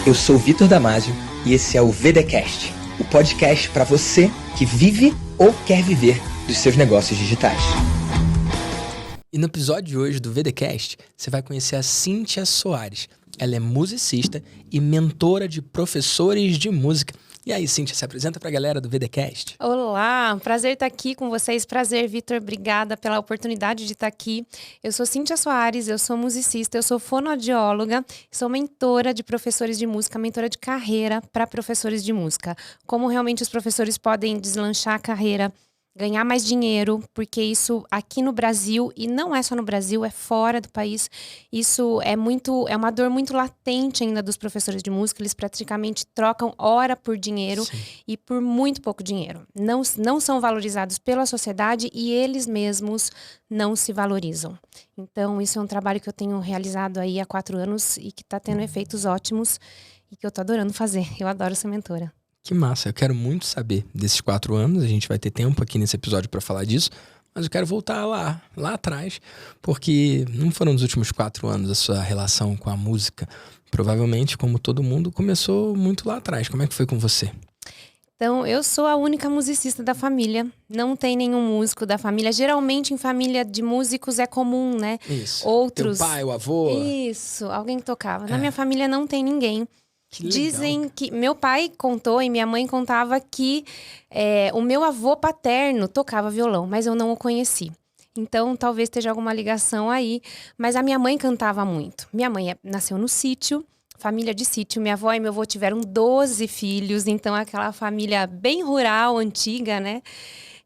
Eu sou o Vitor Damasio e esse é o VDcast, o podcast para você que vive ou quer viver dos seus negócios digitais. E no episódio de hoje do VDcast, você vai conhecer a Cíntia Soares. Ela é musicista e mentora de professores de música. E aí, Cíntia, se apresenta pra galera do VDcast. Olá, prazer estar aqui com vocês. Prazer, Vitor. Obrigada pela oportunidade de estar aqui. Eu sou Cíntia Soares, eu sou musicista, eu sou fonoaudióloga, sou mentora de professores de música, mentora de carreira para professores de música. Como realmente os professores podem deslanchar a carreira, ganhar mais dinheiro, porque isso aqui no Brasil, e não é só no Brasil, é fora do país, isso é uma dor muito latente ainda dos professores de música. Eles praticamente trocam hora por dinheiro. Sim. E por muito pouco dinheiro. Não são valorizados pela sociedade e eles mesmos não se valorizam. Então, isso é um trabalho que eu tenho realizado aí há 4 anos e que está tendo efeitos ótimos e que eu tô adorando fazer. Eu adoro ser mentora. Que massa, eu quero muito saber desses 4 anos, a gente vai ter tempo aqui nesse episódio para falar disso, mas eu quero voltar lá atrás, porque não foram nos últimos 4 anos a sua relação com a música. Provavelmente, como todo mundo, começou muito lá atrás. Como é que foi com você? Então, eu sou a única musicista da família, não tem nenhum músico da família. Geralmente, em família de músicos é comum, né? Isso, outros... teu pai, o avô... Isso, alguém que tocava. Na minha família não tem ninguém. Dizem que meu pai contou e minha mãe contava que o meu avô paterno tocava violão, mas eu não o conheci. Então, talvez esteja alguma ligação aí. Mas a minha mãe cantava muito. Minha mãe nasceu no sítio, família de sítio. Minha avó e meu avô tiveram 12 filhos. Então, aquela família bem rural, antiga, né?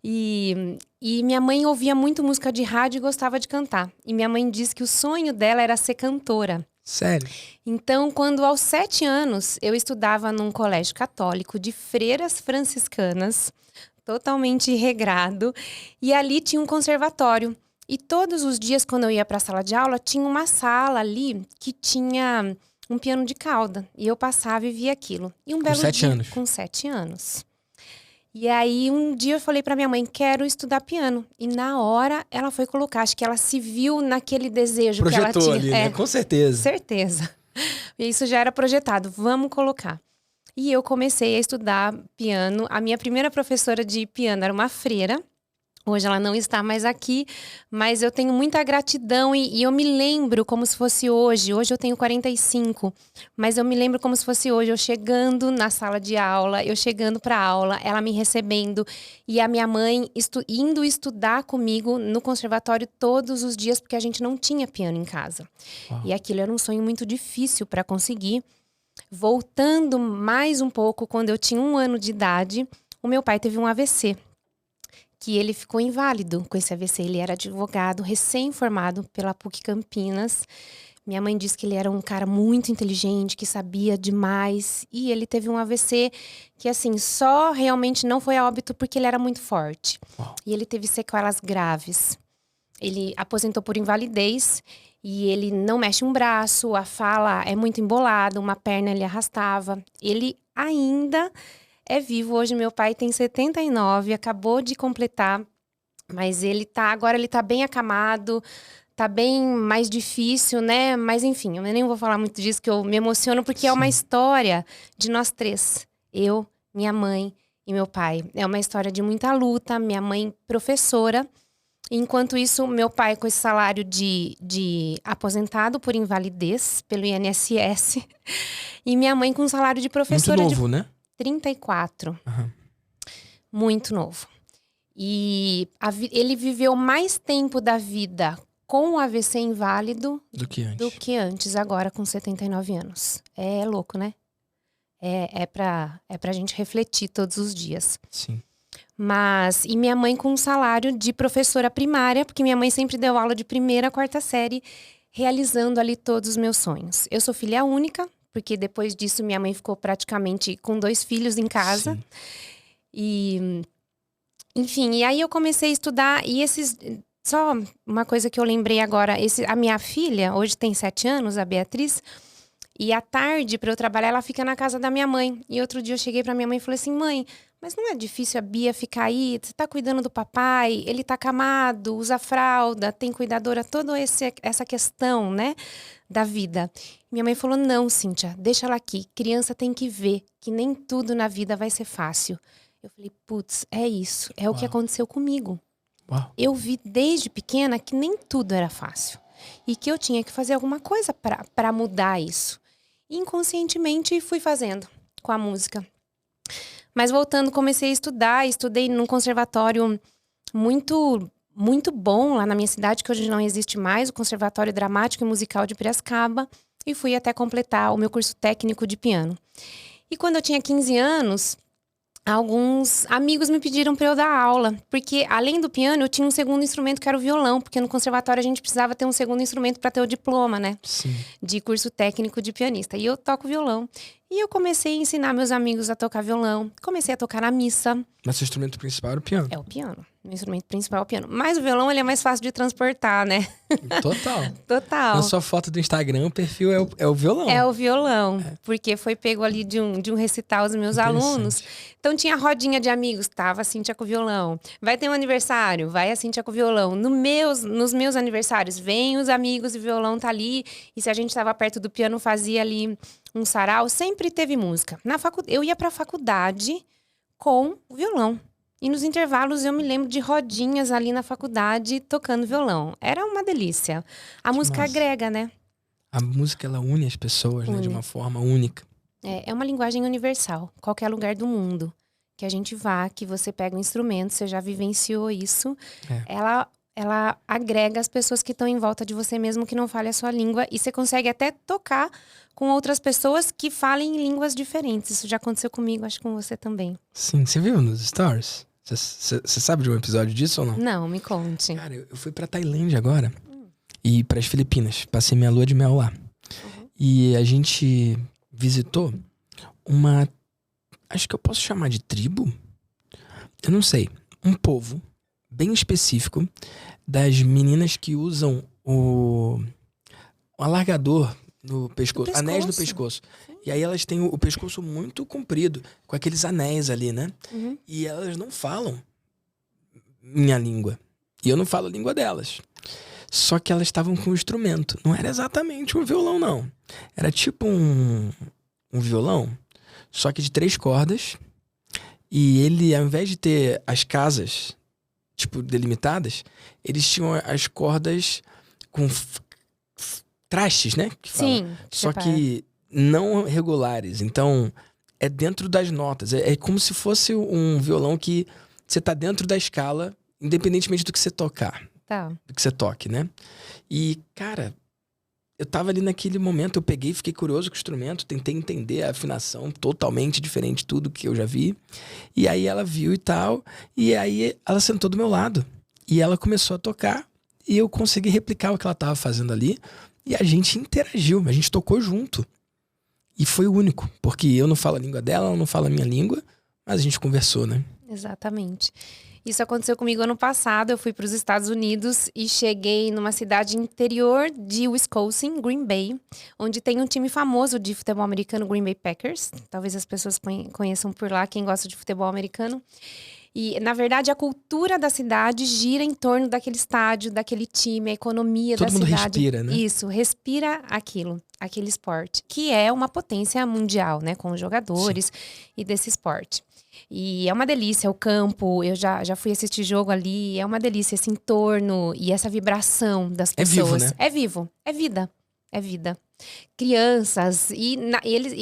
E minha mãe ouvia muito música de rádio e gostava de cantar. E minha mãe disse que o sonho dela era ser cantora. Sério? Então, quando aos 7 anos, eu estudava num colégio católico de freiras franciscanas, totalmente regrado, e ali tinha um conservatório. E todos os dias, quando eu ia para a sala de aula, tinha uma sala ali que tinha um piano de cauda. E eu passava e via aquilo. E um belo dia, 7 anos? Com 7 anos. E aí, um dia eu falei pra minha mãe, quero estudar piano. E na hora, ela foi colocar. Acho que ela se viu naquele desejo que ela tinha. Ali, né? Com certeza. Certeza. E isso já era projetado. Vamos colocar. E eu comecei a estudar piano. A minha primeira professora de piano era uma freira. Hoje ela não está mais aqui, mas eu tenho muita gratidão e eu me lembro como se fosse hoje. Hoje eu tenho 45, mas eu me lembro como se fosse hoje. Eu chegando na sala de aula, eu chegando para aula, ela me recebendo e a minha mãe indo estudar comigo no conservatório todos os dias, porque a gente não tinha piano em casa. Uau. E aquilo era um sonho muito difícil para conseguir. Voltando mais um pouco, quando eu tinha 1 ano de idade, o meu pai teve um AVC. Que ele ficou inválido com esse AVC. Ele era advogado, recém-formado pela PUC Campinas. Minha mãe disse que ele era um cara muito inteligente, que sabia demais. E ele teve um AVC que, assim, só realmente não foi a óbito porque ele era muito forte. Uau. E ele teve sequelas graves. Ele aposentou por invalidez e ele não mexe um braço, a fala é muito embolada, uma perna ele arrastava. Ele ainda... é vivo hoje, meu pai tem 79, acabou de completar, mas agora ele tá bem acamado, tá bem mais difícil, né? Mas enfim, eu nem vou falar muito disso, que eu me emociono, porque Sim. É uma história de nós 3. Eu, minha mãe e meu pai. É uma história de muita luta, minha mãe professora. Enquanto isso, meu pai com esse salário de aposentado por invalidez, pelo INSS, e minha mãe com um salário de professora. Muito novo, né? 34. Muito novo. E ele viveu mais tempo da vida com o AVC inválido do que antes, agora com 79 anos. É louco, né? É pra gente refletir todos os dias. Sim. E minha mãe com um salário de professora primária, porque minha mãe sempre deu aula de 1ª a 4ª série, realizando ali todos os meus sonhos. Eu sou filha única, porque depois disso minha mãe ficou praticamente com 2 filhos em casa. Sim. E, enfim, e aí eu comecei a estudar e só uma coisa que eu lembrei agora, a minha filha, hoje tem 7 anos, a Beatriz, e à tarde, para eu trabalhar, ela fica na casa da minha mãe. E outro dia eu cheguei pra minha mãe e falei assim, mãe, mas não é difícil a Bia ficar aí? Você tá cuidando do papai, ele tá acamado, usa fralda, tem cuidadora, toda essa questão, né, da vida. Minha mãe falou, não, Cíntia, deixa ela aqui. Criança tem que ver que nem tudo na vida vai ser fácil. Eu falei, putz, é isso. É o que aconteceu comigo. Uau. Eu vi desde pequena que nem tudo era fácil. E que eu tinha que fazer alguma coisa para mudar isso. E inconscientemente fui fazendo com a música. Mas voltando, comecei a estudar. Estudei num conservatório muito, muito bom lá na minha cidade, que hoje não existe mais, o Conservatório Dramático e Musical de Piracicaba. E fui até completar o meu curso técnico de piano. E quando eu tinha 15 anos, alguns amigos me pediram para eu dar aula. Porque, além do piano, eu tinha um segundo instrumento que era o violão. Porque no conservatório a gente precisava ter um segundo instrumento para ter o diploma, né? Sim. De curso técnico de pianista. E eu toco violão. E eu comecei a ensinar meus amigos a tocar violão. Comecei a tocar na missa. Mas seu instrumento principal era o piano? É o piano. Meu instrumento principal é o piano. Mas o violão, ele é mais fácil de transportar, né? Total. Total. Na sua foto do Instagram, o perfil é o violão. É o violão. Porque foi pego ali de um recital dos meus alunos. Então tinha rodinha de amigos. Tava a Cíntia com o violão. Vai ter um aniversário? Vai a Cíntia com o violão. Nos meus aniversários, vem os amigos e o violão tá ali. E se a gente tava perto do piano, fazia ali um sarau. Sempre teve música. Eu ia pra faculdade com o violão. E nos intervalos eu me lembro de rodinhas ali na faculdade tocando violão. Era uma delícia. A música agrega, né? A música, ela une as pessoas, né? De uma forma única. É uma linguagem universal. Qualquer lugar do mundo que a gente vá, que você pega um instrumento, você já vivenciou isso. Ela agrega as pessoas que estão em volta de você mesmo, que não fale a sua língua. E você consegue até tocar com outras pessoas que falem em línguas diferentes. Isso já aconteceu comigo, acho que com você também. Sim, você viu nos stories? Você sabe de um episódio disso ou não? Não, me conte. Cara, eu fui pra Tailândia agora. E pras Filipinas. Passei minha lua de mel lá. E a gente visitou uma... Acho que eu posso chamar de tribo? Eu não sei. Um povo bem específico das meninas que usam o alargador no pescoço. Anéis no pescoço. E aí elas têm o pescoço muito comprido, com aqueles anéis ali, né? E elas não falam minha língua. E eu não falo a língua delas. Só que elas estavam com um instrumento. Não era exatamente um violão, não. Era tipo um violão, só que de 3 cordas. E ele, ao invés de ter as casas, tipo, delimitadas, eles tinham as cordas com trastes, né? Que fala. Sim. Só que não regulares. Então, é dentro das notas. É como se fosse um violão que você tá dentro da escala, independentemente do que você tocar. Tá. Do que você toque, né? E, cara, eu tava ali naquele momento, eu peguei, fiquei curioso com o instrumento, tentei entender a afinação, totalmente diferente de tudo que eu já vi. E aí ela viu e tal, e aí ela sentou do meu lado. E ela começou a tocar, e eu consegui replicar o que ela tava fazendo ali. E a gente interagiu, a gente tocou junto. E foi o único, porque eu não falo a língua dela, ela não fala a minha língua, mas a gente conversou, né? Exatamente. Isso aconteceu comigo ano passado. Eu fui para os Estados Unidos e cheguei numa cidade interior de Wisconsin, Green Bay, onde tem um time famoso de futebol americano, Green Bay Packers. Talvez as pessoas conheçam por lá, quem gosta de futebol americano. E, na verdade, a cultura da cidade gira em torno daquele estádio, daquele time, a economia da cidade. Todo mundo respira, né? Isso, respira aquele esporte, que é uma potência mundial, né? Com os jogadores e desse esporte. E é uma delícia o campo, eu já fui assistir jogo ali, é uma delícia esse entorno e essa vibração das pessoas. É vivo, né? É vivo, é vida. Crianças, e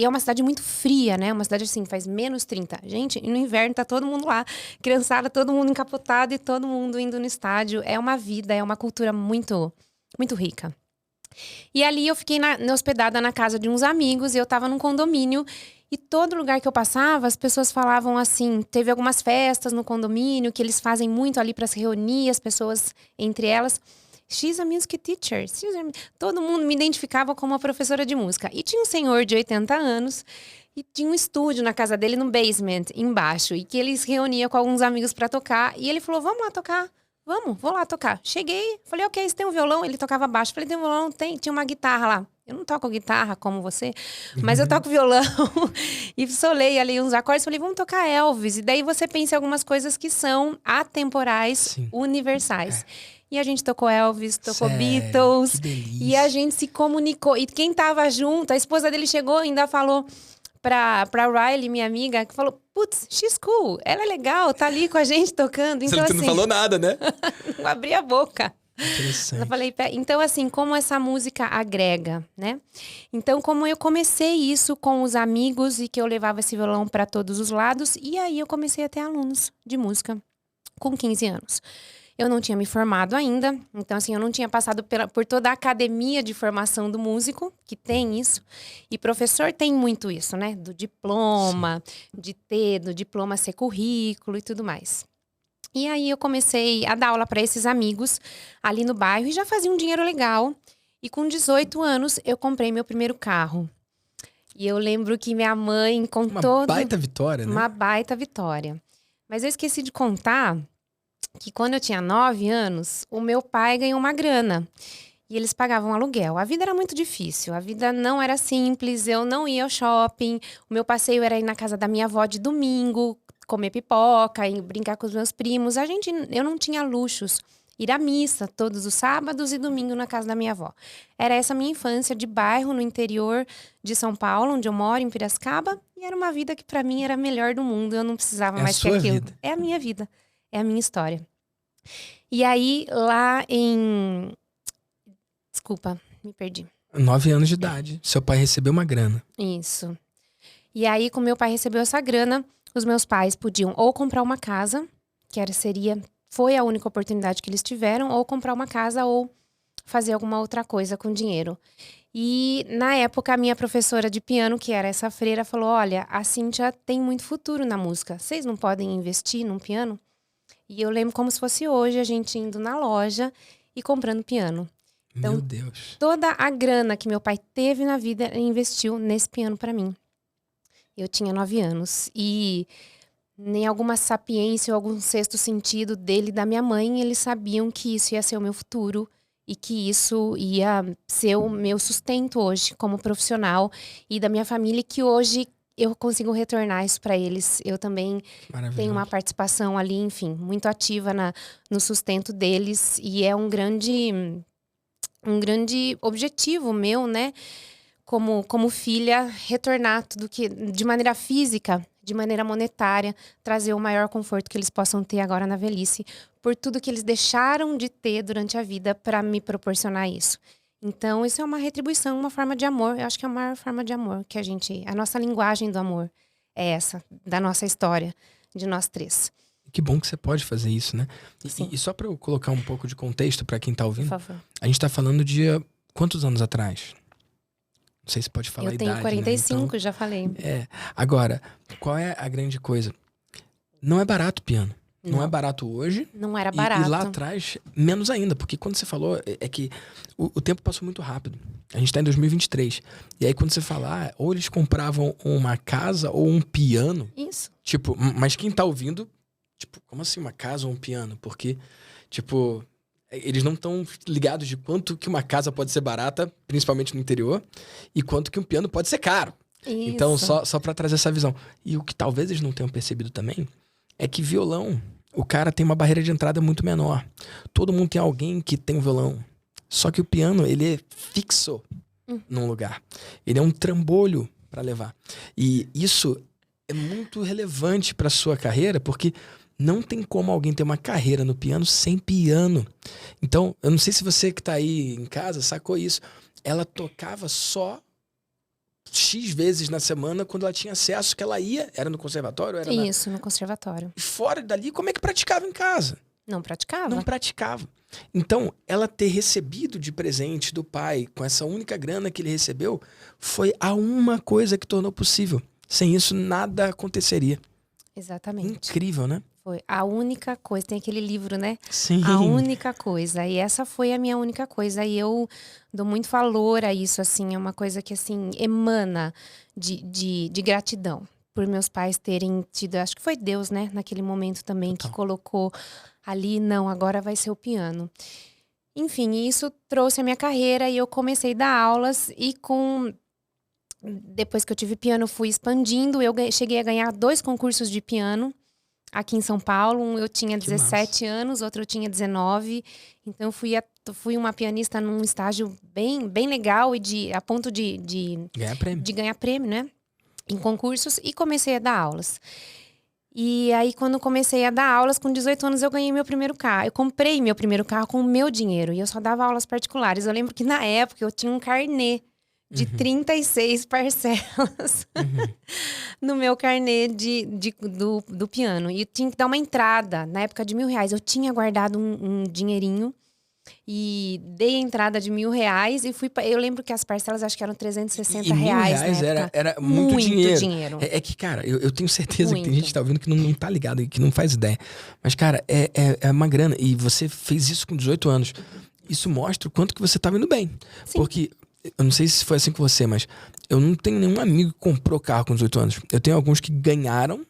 é uma cidade muito fria, né? Uma cidade assim, faz menos 30. Gente, e no inverno tá todo mundo lá, criançada, todo mundo encapotado e todo mundo indo no estádio. É uma vida, é uma cultura muito, muito rica. E ali eu fiquei hospedada na casa de uns amigos e eu tava num condomínio. E todo lugar que eu passava, as pessoas falavam assim, teve algumas festas no condomínio que eles fazem muito ali para se reunir, as pessoas entre elas. She's a music teacher. Todo mundo me identificava como uma professora de música. E tinha um senhor de 80 anos e tinha um estúdio na casa dele, no basement, embaixo. E que ele se reunia com alguns amigos para tocar. E ele falou, vamos lá tocar. Vou lá tocar. Cheguei, falei, ok, você tem um violão? Ele tocava baixo. Falei, tem um violão? Tem. Tinha uma guitarra lá. Eu não toco guitarra como você, mas eu toco violão. E solei ali uns acordes, falei, vamos tocar Elvis. E daí você pensa em algumas coisas que são atemporais, Sim. universais. E a gente tocou Elvis, tocou Sério? Beatles. Que delícia. E a gente se comunicou. E quem tava junto, a esposa dele chegou e ainda falou pra Riley, minha amiga, que falou, putz, she's cool, ela é legal, tá ali com a gente tocando. Então, Você assim, não falou nada, né? não abri a boca. Interessante. Eu falei, então assim, como essa música agrega, né? Então, como eu comecei isso com os amigos e que eu levava esse violão para todos os lados, e aí eu comecei a ter alunos de música com 15 anos. Eu não tinha me formado ainda, então assim, eu não tinha passado por toda a academia de formação do músico, que tem isso. E professor tem muito isso, né? Do diploma, do diploma ser currículo e tudo mais. E aí eu comecei a dar aula para esses amigos ali no bairro e já fazia um dinheiro legal. E com 18 anos eu comprei meu primeiro carro. E eu lembro que minha mãe contou... Uma baita vitória, né? Uma baita vitória. Mas eu esqueci de contar que quando eu tinha 9 anos, o meu pai ganhou uma grana. E eles pagavam aluguel. A vida era muito difícil, a vida não era simples, eu não ia ao shopping. O meu passeio era ir na casa da minha avó de domingo, comer pipoca, e brincar com os meus primos. Eu não tinha luxos. Ir à missa todos os sábados e domingo na casa da minha avó. Era essa minha infância de bairro no interior de São Paulo, onde eu moro, em Piracicaba. E era uma vida que pra mim era a melhor do mundo. Eu não precisava mais que aquilo. Vida. É a minha vida. É a minha história. E aí, lá em... Desculpa, me perdi. 9 anos de idade. Seu pai recebeu uma grana. Isso. E aí, como meu pai recebeu essa grana, os meus pais podiam ou comprar uma casa, foi a única oportunidade que eles tiveram, ou comprar uma casa ou fazer alguma outra coisa com dinheiro. E, na época, a minha professora de piano, que era essa freira, falou, olha, a Cíntia tem muito futuro na música. Vocês não podem investir num piano? E eu lembro como se fosse hoje, a gente indo na loja e comprando piano. Então, meu Deus. Toda a grana que meu pai teve na vida, ele investiu nesse piano pra mim. Eu tinha 9 anos. E nem alguma sapiência ou algum sexto sentido dele e da minha mãe, eles sabiam que isso ia ser o meu futuro e que isso ia ser o meu sustento hoje como profissional e da minha família, e que hoje eu consigo retornar isso pra eles. Eu também tenho uma participação ali, enfim, muito ativa no sustento deles, e é um grande objetivo meu, né, como filha, retornar tudo que, de maneira física, de maneira monetária, trazer o maior conforto que eles possam ter agora na velhice, por tudo que eles deixaram de ter durante a vida para me proporcionar isso. Então, isso é uma retribuição, uma forma de amor. Eu acho que é a maior forma de amor que a nossa linguagem do amor é essa, da nossa história, de nós três. Que bom que você pode fazer isso, né? E só para eu colocar um pouco de contexto para quem tá ouvindo, por favor. A gente tá falando de quantos anos atrás? Não sei se pode falar a idade, Eu tenho 45, né? Então, já falei. Agora, qual é a grande coisa? Não é barato o piano. Não é barato hoje. Não era barato. E lá atrás, menos ainda. Porque quando você falou, é que o tempo passou muito rápido. A gente tá em 2023. E aí quando você fala, ou eles compravam uma casa ou um piano. Isso. Tipo, mas quem tá ouvindo, tipo, como assim uma casa ou um piano? Porque, tipo, eles não estão ligados de quanto que uma casa pode ser barata, principalmente no interior, e quanto que um piano pode ser caro. Isso. Então, só pra trazer essa visão. E o que talvez eles não tenham percebido também é que violão, o cara tem uma barreira de entrada muito menor. Todo mundo tem alguém que tem um violão. Só que o piano, ele é fixo num lugar. Ele é um trambolho para levar. E isso é muito relevante para sua carreira, porque não tem como alguém ter uma carreira no piano sem piano. Então, eu não sei se você que tá aí em casa sacou isso. Ela tocava só X vezes na semana quando ela tinha acesso, que ela ia, era no conservatório? Isso, no conservatório. E fora dali, como é que praticava em casa? Não praticava. Não praticava. Então, ela ter recebido de presente do pai, com essa única grana que ele recebeu, foi a uma coisa que tornou possível. Sem isso, nada aconteceria. Exatamente. Incrível, né? Foi a única coisa. Tem aquele livro, né? Sim. A única coisa. E essa foi a minha única coisa. E eu dou muito valor a isso, assim. É uma coisa que, assim, emana de gratidão. Por meus pais terem tido... Acho que foi Deus, né? Naquele momento também, que colocou ali, não, agora vai ser o piano. Enfim, isso trouxe a minha carreira e eu comecei a dar aulas depois que eu tive piano, fui expandindo. Eu cheguei a ganhar 2 concursos de piano aqui em São Paulo. Um eu tinha 17 anos, outro eu tinha 19. Então, fui uma pianista num estágio bem, bem legal e a ponto de ganhar prêmio, né? Em concursos, e comecei a dar aulas. E aí, quando comecei a dar aulas, com 18 anos, eu ganhei meu primeiro carro. Eu comprei meu primeiro carro com o meu dinheiro. E eu só dava aulas particulares. Eu lembro que, na época, eu tinha um carnê de 36 parcelas no meu carnê do piano. E eu tinha que dar uma entrada, na época de R$1.000. Eu tinha guardado um dinheirinho e dei a entrada de R$1.000 e fui eu lembro que as parcelas acho que eram R$360 R$1.000 na época. era muito dinheiro. É que, cara, eu tenho certeza que tem gente que tá ouvindo que não tá ligado e que não faz ideia. Mas, cara, é uma grana. E você fez isso com 18 anos. Isso mostra o quanto que você tava indo bem. Sim. Porque, eu não sei se foi assim com você, mas eu não tenho nenhum amigo que comprou carro com 18 anos. Eu tenho alguns que ganharam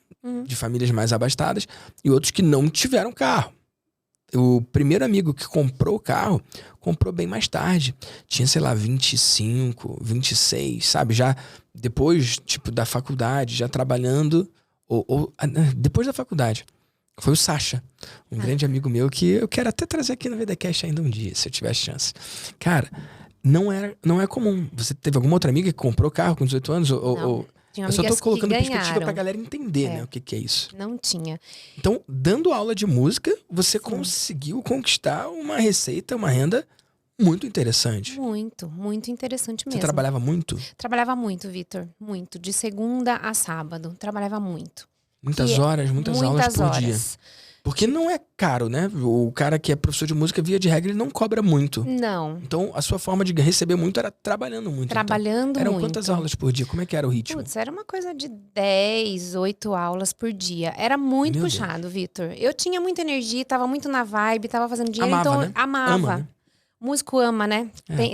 de famílias mais abastadas e outros que não tiveram carro. O primeiro amigo que comprou o carro, comprou bem mais tarde. Tinha, sei lá, 25, 26, sabe? Já depois, tipo, da faculdade, já trabalhando. Depois da faculdade. Foi o Sasha, um grande amigo meu que eu quero até trazer aqui no VDCast ainda um dia, se eu tivesse chance. Cara, não é comum. Você teve alguma outra amiga que comprou carro com 18 anos? Eu só tô colocando perspectiva pra galera entender, né? O que é isso. Não tinha. Então, dando aula de música, você conseguiu conquistar uma receita, uma renda muito interessante. Muito, muito interessante mesmo. Você trabalhava muito? Trabalhava muito, Vitor. Muito. De segunda a sábado. Trabalhava muito. Muitas aulas por dia. Porque não é caro, né? O cara que é professor de música, via de regra, ele não cobra muito. Não. Então, a sua forma de receber muito era trabalhando muito. Eram quantas aulas por dia? Como é que era o ritmo? Putz, era uma coisa de 8 aulas por dia. Era muito puxado, Vitor. Eu tinha muita energia, tava muito na vibe, tava fazendo dinheiro, amava. Ama, né? O músico ama, né?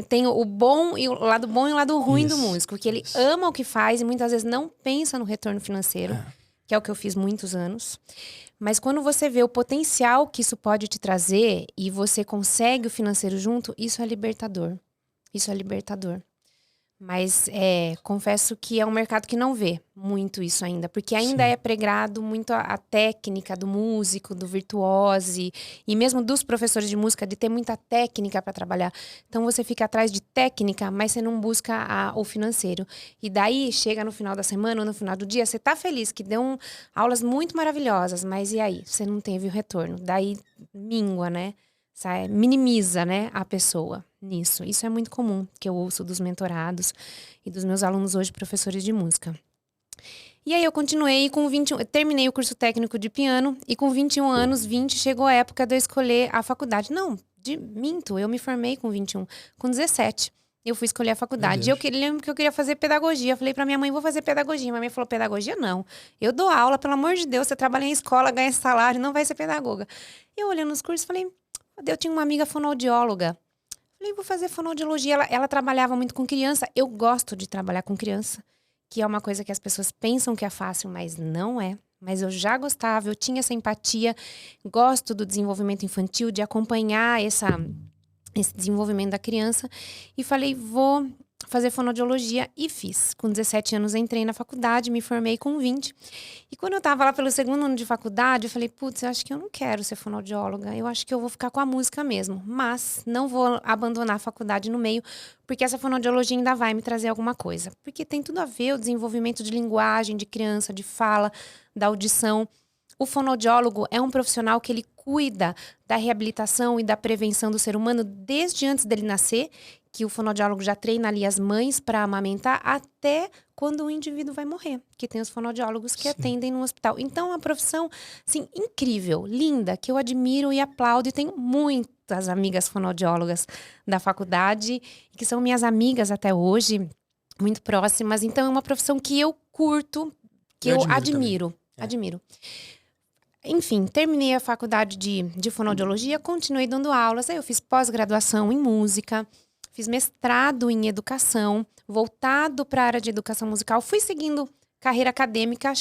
Tem o bom e o lado bom e o lado ruim do músico. Que ele ama o que faz e muitas vezes não pensa no retorno financeiro. Que é o que eu fiz muitos anos. Mas quando você vê o potencial que isso pode te trazer e você consegue o financeiro junto, isso é libertador. Isso é libertador. Mas confesso que é um mercado que não vê muito isso ainda. Porque ainda é pregado muito a técnica do músico, do virtuose. E mesmo dos professores de música, de ter muita técnica para trabalhar. Então você fica atrás de técnica, mas você não busca o financeiro. E daí, chega no final da semana ou no final do dia, você tá feliz que deu aulas muito maravilhosas. Mas e aí? Você não teve o retorno. Daí mingua, né? Minimiza, né, a pessoa nisso. Isso é muito comum, que eu ouço dos mentorados e dos meus alunos hoje, professores de música. E aí eu continuei com 21, terminei o curso técnico de piano e com 21 anos, chegou a época de eu escolher a faculdade. Não, minto, eu me formei com 21. Com 17, eu fui escolher a faculdade. Eu lembro que eu queria fazer pedagogia. Eu falei pra minha mãe, vou fazer pedagogia. Minha mãe falou, pedagogia não. Eu dou aula, pelo amor de Deus, você trabalha em escola, ganha esse salário, não vai ser pedagoga. Eu olhando nos cursos, falei... Eu tinha uma amiga fonoaudióloga. Falei, vou fazer fonoaudiologia. Ela trabalhava muito com criança. Eu gosto de trabalhar com criança, que é uma coisa que as pessoas pensam que é fácil, mas não é. Mas eu já gostava, eu tinha essa empatia. Gosto do desenvolvimento infantil, de acompanhar esse desenvolvimento da criança. E falei, vou fazer fonoaudiologia e fiz. Com 17 anos entrei na faculdade, me formei com 20. E quando eu tava lá pelo segundo ano de faculdade, eu falei, putz, eu acho que eu não quero ser fonoaudióloga, eu acho que eu vou ficar com a música mesmo. Mas não vou abandonar a faculdade no meio, porque essa fonoaudiologia ainda vai me trazer alguma coisa. Porque tem tudo a ver o desenvolvimento de linguagem, de criança, de fala, da audição. O fonoaudiólogo é um profissional que ele cuida da reabilitação e da prevenção do ser humano desde antes dele nascer, que o fonoaudiólogo já treina ali as mães para amamentar, até quando o indivíduo vai morrer, que tem os fonoaudiólogos que atendem no hospital. Então, é uma profissão, assim, incrível, linda, que eu admiro e aplaudo, e tenho muitas amigas fonoaudiólogas da faculdade, que são minhas amigas até hoje, muito próximas. Então, é uma profissão que eu curto, que eu admiro. Enfim, terminei a faculdade de fonoaudiologia, continuei dando aulas, aí eu fiz pós-graduação em música, fiz mestrado em educação, voltado para a área de educação musical. Fui seguindo carreira acadêmica,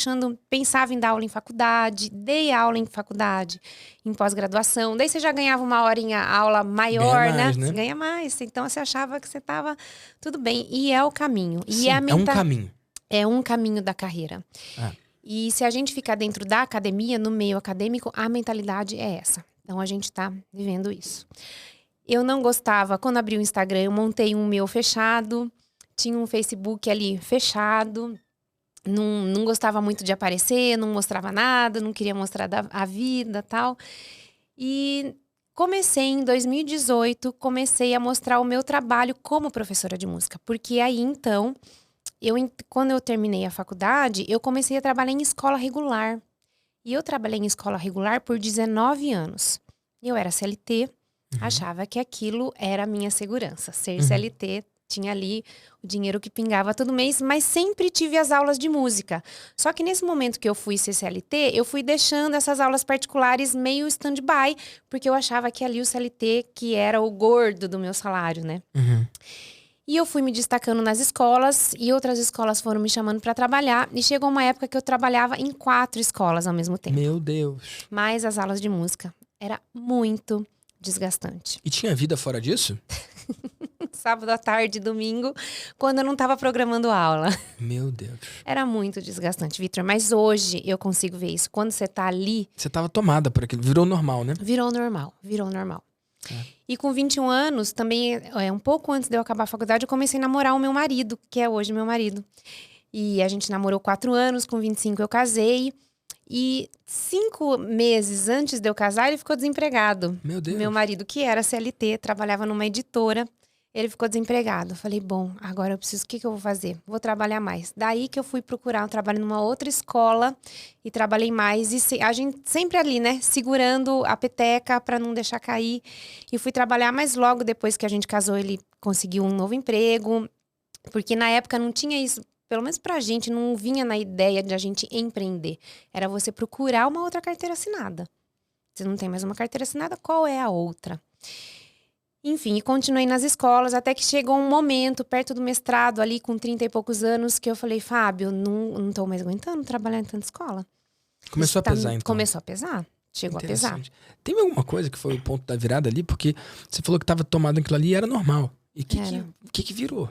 pensava em dar aula em faculdade, dei aula em faculdade, em pós-graduação. Daí você já ganhava uma horinha aula maior, Ganha mais, né? Você ganha mais. Então você achava que você estava tudo bem. E é o caminho. Sim, é um caminho. É um caminho da carreira. E se a gente ficar dentro da academia, no meio acadêmico, a mentalidade é essa. Então a gente tá vivendo isso. Eu não gostava, quando abri o Instagram, eu montei um meu fechado, tinha um Facebook ali fechado. Não gostava muito de aparecer, não mostrava nada, não queria mostrar a vida e tal. E comecei em 2018, comecei a mostrar o meu trabalho como professora de música. Porque aí, então, quando eu terminei a faculdade, eu comecei a trabalhar em escola regular. E eu trabalhei em escola regular por 19 anos. Eu era CLT, achava que aquilo era a minha segurança. Ser CLT, tinha ali o dinheiro que pingava todo mês, mas sempre tive as aulas de música. Só que nesse momento que eu fui ser CLT, eu fui deixando essas aulas particulares meio stand-by, porque eu achava que ali o CLT que era o gordo do meu salário, né? E eu fui me destacando nas escolas, e outras escolas foram me chamando para trabalhar, e chegou uma época que eu trabalhava em 4 escolas ao mesmo tempo. Meu Deus. Mas as aulas de música era muito desgastante. E tinha vida fora disso? Sábado à tarde, domingo, quando eu não estava programando aula. Meu Deus. Era muito desgastante, Vitor. Mas hoje eu consigo ver isso. Quando você tá ali... Você estava tomada por aquilo. Virou normal, né? Virou normal. E com 21 anos, também, um pouco antes de eu acabar a faculdade, eu comecei a namorar o meu marido, que é hoje meu marido. E a gente namorou 4 anos, com 25 eu casei. E 5 meses antes de eu casar, ele ficou desempregado. Meu Deus. Meu marido, que era CLT, trabalhava numa editora, ele ficou desempregado. Eu falei, bom, agora eu preciso, o que eu vou fazer? Vou trabalhar mais. Daí que eu fui procurar um trabalho numa outra escola e trabalhei mais. E a gente sempre ali, né, segurando a peteca para não deixar cair. E fui trabalhar, mas logo depois que a gente casou, ele conseguiu um novo emprego. Porque na época não tinha isso. Pelo menos pra gente, não vinha na ideia de a gente empreender. Era você procurar uma outra carteira assinada. Você não tem mais uma carteira assinada, qual é a outra? Enfim, e continuei nas escolas, até que chegou um momento, perto do mestrado, ali com 30 e poucos anos, que eu falei, Fábio, não tô mais aguentando trabalhar em tanta escola. Começou a pesar, então? Começou a pesar. Chegou a pesar. Tem alguma coisa que foi o ponto da virada ali? Porque você falou que tava tomado aquilo ali e era normal. E o que virou?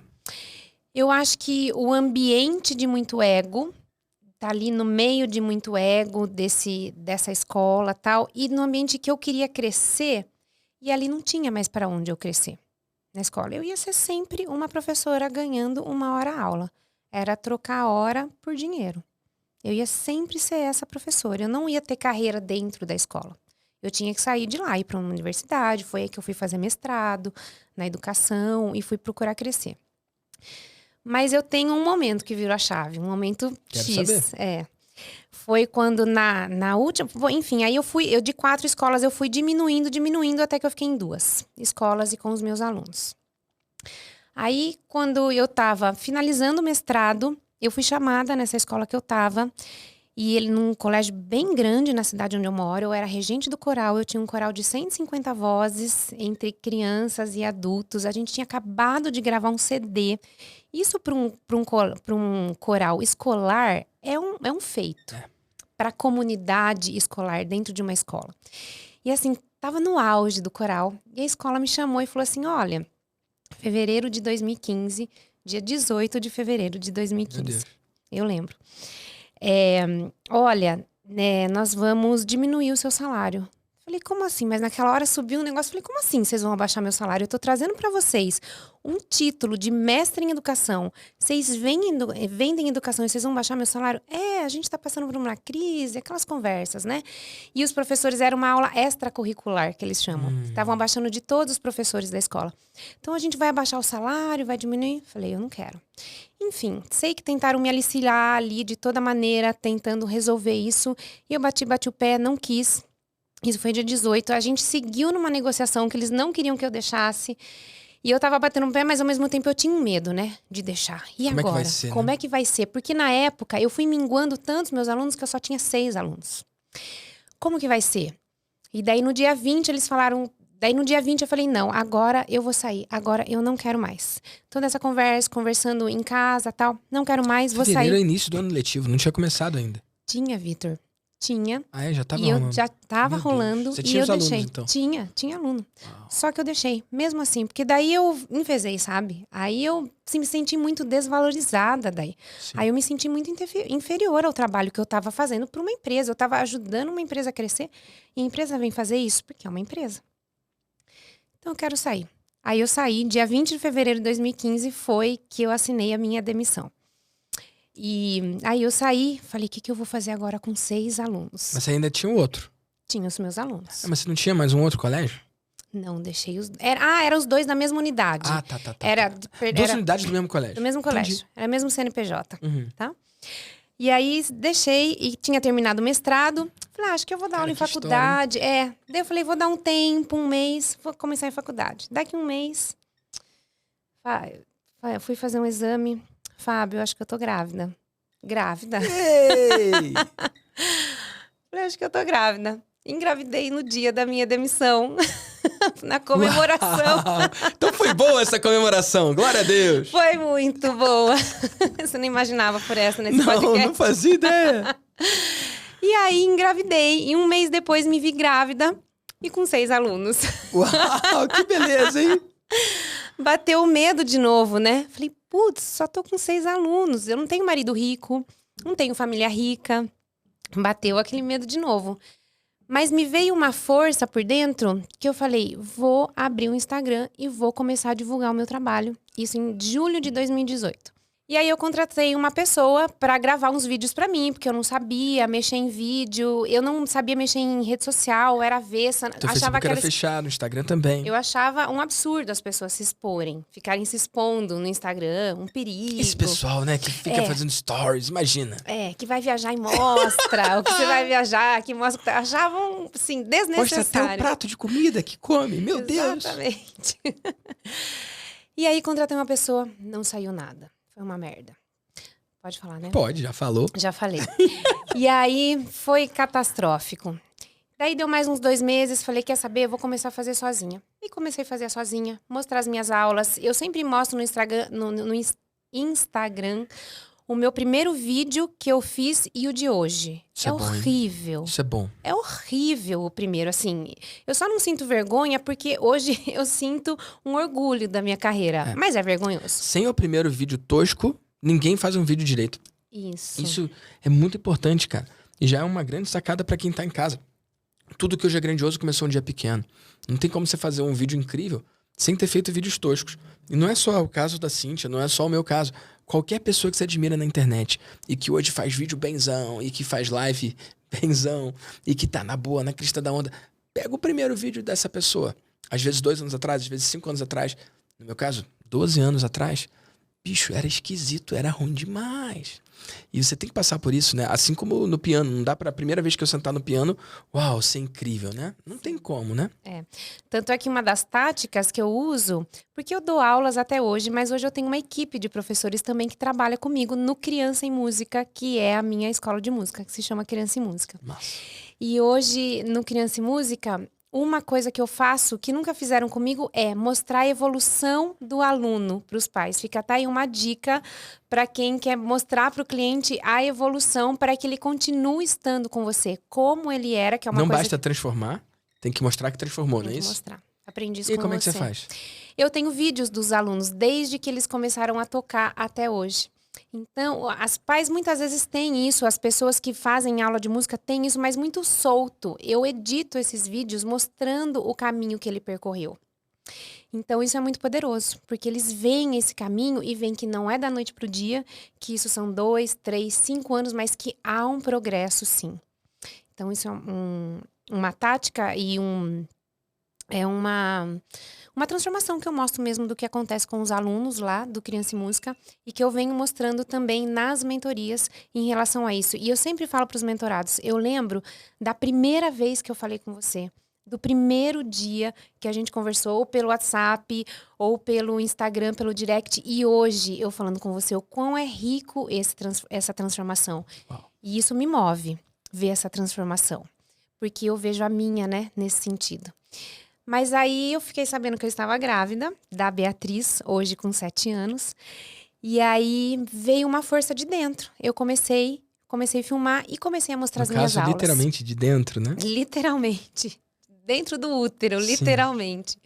Eu acho que o ambiente de muito ego, tá ali no meio de muito ego dessa escola e tal, e no ambiente que eu queria crescer, e ali não tinha mais para onde eu crescer na escola. Eu ia ser sempre uma professora ganhando 1 hora a aula. Era trocar a hora por dinheiro. Eu ia sempre ser essa professora. Eu não ia ter carreira dentro da escola. Eu tinha que sair de lá, ir para uma universidade. Foi aí que eu fui fazer mestrado na educação e fui procurar crescer. Mas eu tenho um momento que virou a chave, um momento X. Saber. Foi quando na última... Enfim, aí eu de 4 escolas eu fui diminuindo, até que eu fiquei em 2 escolas e com os meus alunos. Aí, quando eu estava finalizando o mestrado, eu fui chamada nessa escola que eu estava. E ele num colégio bem grande na cidade onde eu moro. Eu era regente do coral, eu tinha um coral de 150 vozes entre crianças e adultos. A gente tinha acabado de gravar um CD. Isso para um coral escolar é um feito. Para a comunidade escolar dentro de uma escola. E assim, estava no auge do coral. E a escola me chamou e falou assim, olha, fevereiro de 2015, dia 18 de fevereiro de 2015. Eu lembro. Olha, nós vamos diminuir o seu salário. Falei, como assim? Mas naquela hora subiu um negócio. Falei, como assim vocês vão abaixar meu salário? Eu tô trazendo para vocês um título de mestre em educação. Vocês vendem educação e vocês vão baixar meu salário? A gente tá passando por uma crise, aquelas conversas, né? E os professores, era uma aula extracurricular, que eles chamam. Estavam abaixando de todos os professores da escola. Então, a gente vai abaixar o salário, vai diminuir? Falei, eu não quero. Enfim, sei que tentaram me aliciar ali de toda maneira, tentando resolver isso. E eu bati o pé, não quis. Isso foi dia 18. A gente seguiu numa negociação que eles não queriam que eu deixasse. E eu tava batendo o pé, mas ao mesmo tempo eu tinha um medo, né? De deixar. E agora? Como é que vai ser, Como é que vai ser? Porque na época eu fui minguando tantos meus alunos que eu só tinha 6 alunos. Como que vai ser? E daí no dia 20 eles falaram, Daí no dia 20 eu falei, não, agora eu vou sair, agora eu não quero mais. Toda essa conversa, conversando em casa, tal, não quero mais, vou Fevereiro sair. é início do ano letivo, não tinha começado ainda. Tinha, Vitor, tinha. Já tava E eu rolando. já tava Meu rolando Deus. Você e tinha eu os alunos, deixei. então? Tinha aluno. Uau. Só que eu deixei, mesmo assim, porque daí eu enfezei, sabe? Aí eu me senti muito desvalorizada daí. Sim. Aí eu me senti muito inferior ao trabalho que eu tava fazendo para uma empresa. Eu tava ajudando uma empresa a crescer e a empresa vem fazer isso porque é uma empresa. Então eu quero sair. Aí eu saí, dia 20 de fevereiro de 2015 foi que eu assinei a minha demissão. E aí eu saí, falei, o que eu vou fazer agora com 6 alunos? Mas você ainda tinha o outro. Tinha os meus alunos. Mas você não tinha mais um outro colégio? Não, deixei os... eram os 2 da mesma unidade. Tá. Era Duas unidades do mesmo colégio. do mesmo colégio. Entendi. Era mesmo CNPJ, Uhum. tá? E aí deixei e tinha terminado o mestrado. Falei, acho que eu vou dar aula em que faculdade. Daí eu falei, vou dar um tempo, um mês, vou começar em faculdade. Daqui um mês, eu fui fazer um exame. Fábio, eu acho que eu tô grávida. Grávida. Ei! Falei, acho que eu tô grávida. Engravidei no dia da minha demissão. Na comemoração. Uau! Então foi boa essa comemoração, glória a Deus. Foi muito boa. Você não imaginava por essa nesse podcast? Não fazia ideia. E aí engravidei. E um mês depois me vi grávida e com 6 alunos. Uau, que beleza, hein? Bateu o medo de novo, né? Falei, putz, só tô com 6 alunos. Eu não tenho marido rico, não tenho família rica. Bateu aquele medo de novo. Mas me veio uma força por dentro que eu falei, vou abrir um Instagram e vou começar a divulgar o meu trabalho. Isso em julho de 2018. E aí eu contratei uma pessoa para gravar uns vídeos para mim, porque eu não sabia mexer em vídeo, eu não sabia mexer em rede social, era avessa. Teu Facebook era fechado, o Instagram também. Eu achava um absurdo as pessoas se exporem, ficarem se expondo no Instagram, um perigo. Esse pessoal, né, que fica fazendo stories, imagina. Que vai viajar e mostra o que você vai viajar, que mostra. Achavam, assim, desnecessário. Mostra até o prato de comida que come, meu Deus. Exatamente. E aí contratei uma pessoa, não saiu nada. Foi uma merda. Pode falar, né? Pode, já falou. Já falei. E aí foi catastrófico. Daí deu mais uns 2 meses, falei, quer saber? Eu vou começar a fazer sozinha. E comecei a fazer sozinha, mostrar as minhas aulas. Eu sempre mostro no Instagram o meu primeiro vídeo que eu fiz e o de hoje. Isso é bom, horrível. Isso é bom. É horrível o primeiro, assim. Eu só não sinto vergonha porque hoje eu sinto um orgulho da minha carreira. Mas é vergonhoso. Sem o primeiro vídeo tosco, ninguém faz um vídeo direito. Isso é muito importante, cara. E já é uma grande sacada pra quem tá em casa. Tudo que hoje é grandioso começou um dia pequeno. Não tem como você fazer um vídeo incrível sem ter feito vídeos toscos. E não é só o caso da Cíntia, não é só o meu caso. Qualquer pessoa que você admira na internet e que hoje faz vídeo benzão e que faz live benzão e que tá na boa, na crista da onda, pega o primeiro vídeo dessa pessoa. Às vezes 2 anos atrás, às vezes 5 anos atrás. No meu caso, 12 anos atrás. Bicho, era esquisito, era ruim demais. E você tem que passar por isso, né? Assim como no piano. Não dá pra primeira vez que eu sentar no piano, uau, ser incrível, né? Não tem como, né? Tanto é que uma das táticas que eu uso, porque eu dou aulas até hoje, mas hoje eu tenho uma equipe de professores também que trabalha comigo no Criança em Música, que é a minha escola de música, que se chama Criança em Música. Massa. E hoje, no Criança em Música, uma coisa que eu faço, que nunca fizeram comigo, é mostrar a evolução do aluno para os pais. Fica tá aí uma dica para quem quer mostrar para o cliente a evolução para que ele continue estando com você, como ele era, que é uma coisa... Não basta transformar, tem que mostrar que transformou, não é isso? Mostrar. Aprendi isso E com como é que você você faz? Eu tenho vídeos dos alunos desde que eles começaram a tocar até hoje. Então, as pais muitas vezes têm isso, as pessoas que fazem aula de música têm isso, mas muito solto. Eu edito esses vídeos mostrando o caminho que ele percorreu. Então, isso é muito poderoso, porque eles veem esse caminho e veem que não é da noite para o dia, que isso são 2, 3, 5 anos, mas que há um progresso, sim. Então, isso é uma tática e uma transformação que eu mostro mesmo do que acontece com os alunos lá do Criança e Música e que eu venho mostrando também nas mentorias em relação a isso. E eu sempre falo para os mentorados, eu lembro da primeira vez que eu falei com você, do primeiro dia que a gente conversou ou pelo WhatsApp ou pelo Instagram, pelo direct, e hoje eu falando com você o quão é rico essa transformação. Uau. E isso me move, ver essa transformação, porque eu vejo a minha, né, nesse sentido. Mas aí eu fiquei sabendo que eu estava grávida da Beatriz, hoje com 7 anos. E aí veio uma força de dentro. Eu comecei a filmar e comecei a mostrar as minhas aulas. Literalmente de dentro, né? Literalmente. Dentro do útero, Sim. literalmente.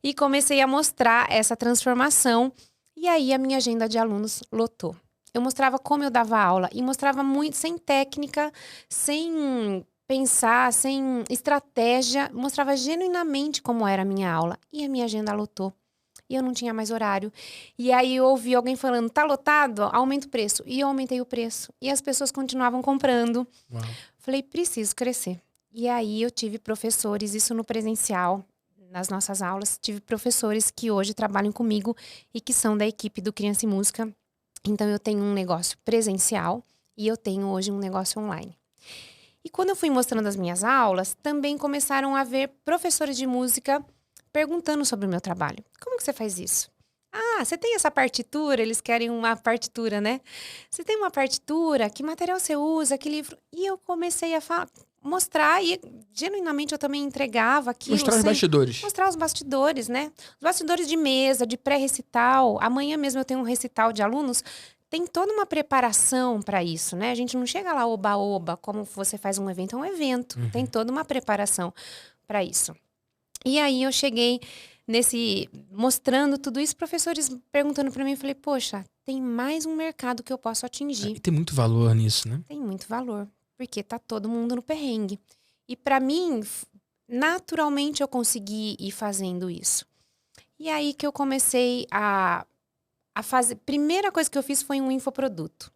E comecei a mostrar essa transformação. E aí a minha agenda de alunos lotou. Eu mostrava como eu dava aula e mostrava muito sem técnica, sem pensar, sem estratégia. Mostrava genuinamente como era a minha aula. E a minha agenda lotou. E eu não tinha mais horário. E aí eu ouvi alguém falando, tá lotado? Aumenta o preço. E eu aumentei o preço. E as pessoas continuavam comprando. Uau. Falei, preciso crescer. E aí eu tive professores, isso no presencial, nas nossas aulas. Tive professores que hoje trabalham comigo e que são da equipe do Criança e Música. Então eu tenho um negócio presencial e eu tenho hoje um negócio online. E quando eu fui mostrando as minhas aulas, também começaram a ver professores de música perguntando sobre o meu trabalho. Como que você faz isso? Ah, você tem essa partitura? Eles querem uma partitura, né? Você tem uma partitura? Que material você usa? Que livro? E eu comecei a mostrar e genuinamente eu também entregava aquilo. Mostrar os bastidores. Mostrar os bastidores, né? Os bastidores de mesa, de pré-recital. Amanhã mesmo eu tenho um recital de alunos. Tem toda uma preparação para isso, né? A gente não chega lá oba-oba, como você faz um evento, é um evento. Tem toda uma preparação para isso. E aí eu cheguei mostrando tudo isso, professores perguntando para mim, eu falei, poxa, tem mais um mercado que eu posso atingir. E tem muito valor nisso, né? Tem muito valor, porque tá todo mundo no perrengue. E para mim, naturalmente eu consegui ir fazendo isso. E aí que eu comecei a fazer, primeira coisa que eu fiz foi um infoproduto.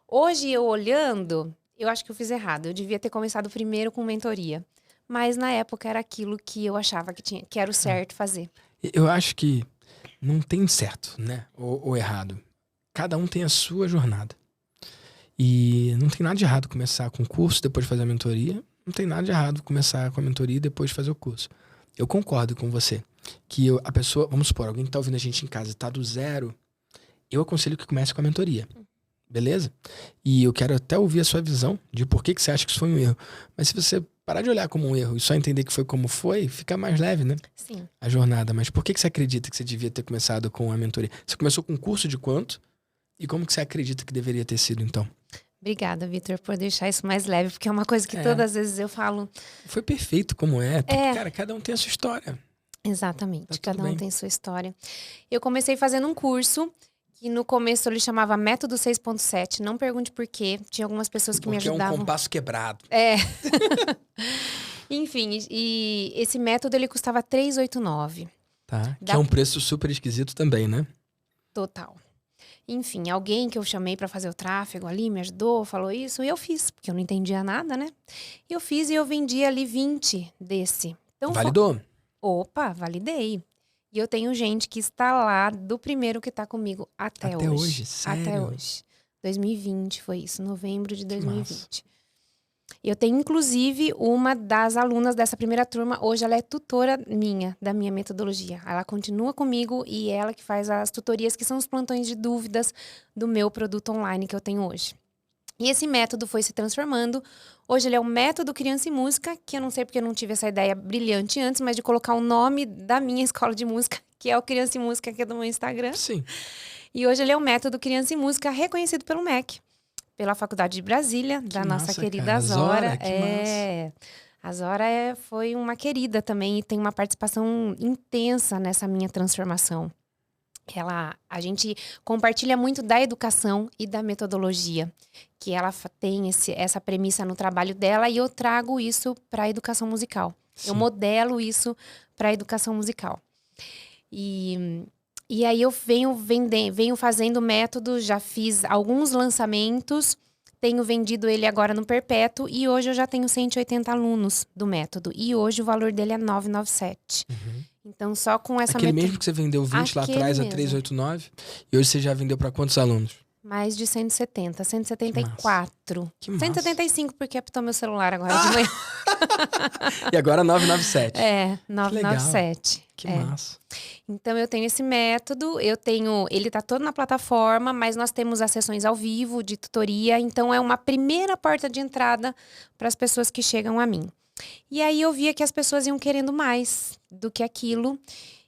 Hoje eu olhando, eu acho que eu fiz errado, eu devia ter começado primeiro com mentoria. Mas na época era aquilo que eu achava que era o certo fazer. Eu acho que não tem certo, né? Ou errado. Cada um tem a sua jornada. E não tem nada de errado começar com o curso, depois fazer a mentoria. Não tem nada de errado começar com a mentoria e depois fazer o curso. Eu concordo com você. Que a pessoa, vamos supor, alguém que tá ouvindo a gente em casa e tá do zero, eu aconselho que comece com a mentoria. Beleza? E eu quero até ouvir a sua visão de por que você acha que isso foi um erro. Mas se você parar de olhar como um erro e só entender que foi como foi, fica mais leve, né? Sim. A jornada. Mas por que você acredita que você devia ter começado com a mentoria? Você começou com um curso de quanto? E como que você acredita que deveria ter sido, então? Obrigada, Vitor, por deixar isso mais leve, porque é uma coisa que todas as vezes eu falo. Foi perfeito como é. Cara, cada um tem a sua história. Exatamente, Tá cada tudo bem. um tem sua história. Eu comecei fazendo um curso que no começo ele chamava Método 6.7. Não pergunte por quê. Tinha algumas pessoas que me ajudavam. Porque é um compasso quebrado. Enfim, e esse método ele custava R$389. Tá. Que é um preço super esquisito também, né? Total. Enfim, alguém que eu chamei pra fazer o tráfego ali me ajudou, falou isso, e eu fiz, porque eu não entendia nada, né? E eu fiz e eu vendi ali 20 desse. Então, Validou? Opa, validei. E eu tenho gente que está lá do primeiro que tá comigo até hoje. Até hoje, sério? Até hoje. 2020 foi isso, novembro de 2020. Eu tenho, inclusive, uma das alunas dessa primeira turma. Hoje ela é tutora minha, da minha metodologia. Ela continua comigo e ela que faz as tutorias, que são os plantões de dúvidas do meu produto online que eu tenho hoje. E esse método foi se transformando. Hoje ele é o método Criança e Música, que eu não sei porque eu não tive essa ideia brilhante antes, mas de colocar o nome da minha escola de música, que é o Criança e Música, que é do meu Instagram. Sim. E hoje ele é o método Criança e Música, reconhecido pelo MEC. Pela Faculdade de Brasília, da nossa querida Azora. A Zora foi uma querida também e tem uma participação intensa nessa minha transformação. A gente compartilha muito da educação e da metodologia, que ela tem essa premissa no trabalho dela e eu trago isso para a educação musical. Sim. Eu modelo isso para a educação musical. E aí eu venho fazendo método, já fiz alguns lançamentos, tenho vendido ele agora no Perpétuo e hoje eu já tenho 180 alunos do método. E hoje o valor dele é R$ 997. Então só com essa Aquele mesmo que você vendeu 20 lá atrás a 389 e hoje você já vendeu para quantos alunos? Mais de 170, 174. Que massa. 175 porque apitou meu celular agora de manhã. E agora 997. 997. Que massa. Então eu tenho esse método, ele tá todo na plataforma, mas nós temos as sessões ao vivo de tutoria, então é uma primeira porta de entrada para as pessoas que chegam a mim. E aí eu via que as pessoas iam querendo mais do que aquilo.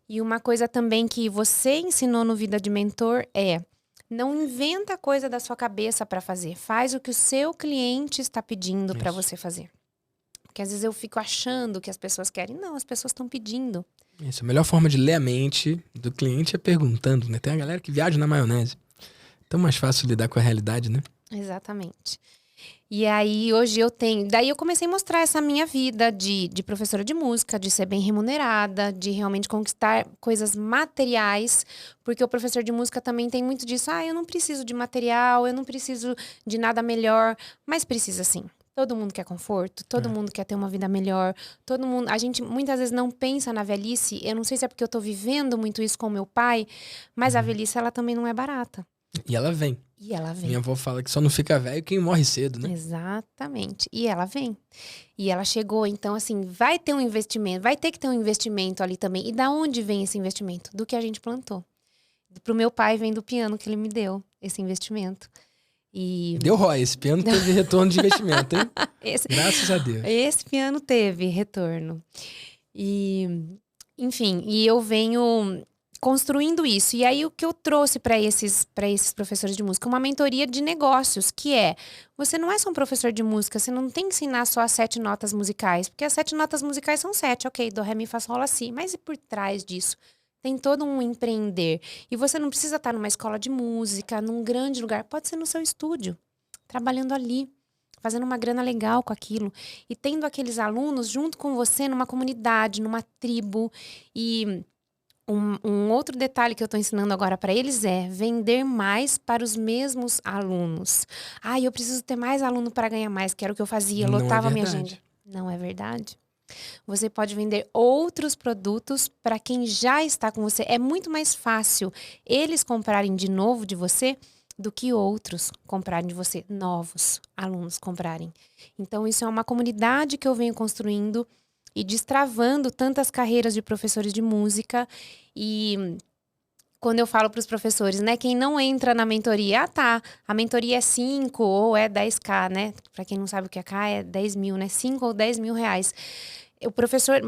E uma coisa também que você ensinou no Vida de Mentor é: não inventa coisa da sua cabeça para fazer. Faz o que o seu cliente está pedindo para você fazer. Porque às vezes eu fico achando que as pessoas querem. Não, as pessoas estão pedindo. Isso, a melhor forma de ler a mente do cliente é perguntando, né? Tem a galera que viaja na maionese. Então mais fácil lidar com a realidade, né? Exatamente. E aí, hoje eu tenho... Daí eu comecei a mostrar essa minha vida de professora de música, de ser bem remunerada, de realmente conquistar coisas materiais, porque o professor de música também tem muito disso. Eu não preciso de material, eu não preciso de nada melhor, mas precisa sim. Todo mundo quer conforto, todo mundo quer ter uma vida melhor, todo mundo... A gente muitas vezes não pensa na velhice, eu não sei se é porque eu tô vivendo muito isso com meu pai, mas a velhice, ela também não é barata. E ela vem. E ela vem. Minha avó fala que só não fica velho quem morre cedo, né? Exatamente. E ela vem. E ela chegou, então assim, vai ter um investimento, vai ter que ter um investimento ali também. E da onde vem esse investimento? Do que a gente plantou. Pro meu pai vem do piano que ele me deu, esse investimento. E... Deu ROI, esse piano teve retorno de investimento, hein? Graças a Deus. Esse piano teve retorno. E, enfim, e eu venho construindo isso. E aí, o que eu trouxe para esses professores de música? Uma mentoria de negócios, que é... Você não é só um professor de música, você não tem que ensinar só as 7 notas musicais. Porque as 7 notas musicais são 7, ok, dó, ré, mi, fá, sol, lá, si. Mas e por trás disso? Tem todo um empreender. E você não precisa estar numa escola de música, num grande lugar. Pode ser no seu estúdio, trabalhando ali, fazendo uma grana legal com aquilo. E tendo aqueles alunos junto com você numa comunidade, numa tribo. E um outro detalhe que eu estou ensinando agora para eles é vender mais para os mesmos alunos. Eu preciso ter mais aluno para ganhar mais, que era o que eu fazia, lotava a minha agenda. Não é verdade. Você pode vender outros produtos para quem já está com você. É muito mais fácil eles comprarem de novo de você do que outros comprarem de você, novos alunos comprarem. Então, isso é uma comunidade que eu venho construindo e destravando tantas carreiras de professores de música. E quando eu falo para os professores, né, quem não entra na mentoria, a mentoria é 5 ou é 10k, né? Para quem não sabe o que é K, é 10 mil, né? 5 ou 10 mil reais.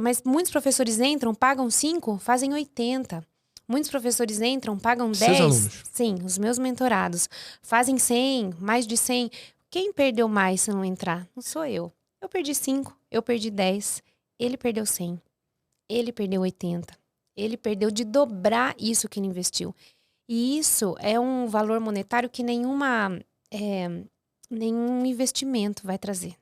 Mas muitos professores entram, pagam 5, fazem 80. Muitos professores entram, pagam 10. Seus alunos? Sim, os meus mentorados. Fazem 100, mais de 100. Quem perdeu mais se não entrar? Não sou eu. Eu perdi 5, eu perdi 10. Ele perdeu 100. Ele perdeu 80. Ele perdeu de dobrar isso que ele investiu. E isso é um valor monetário que nenhum investimento vai trazer.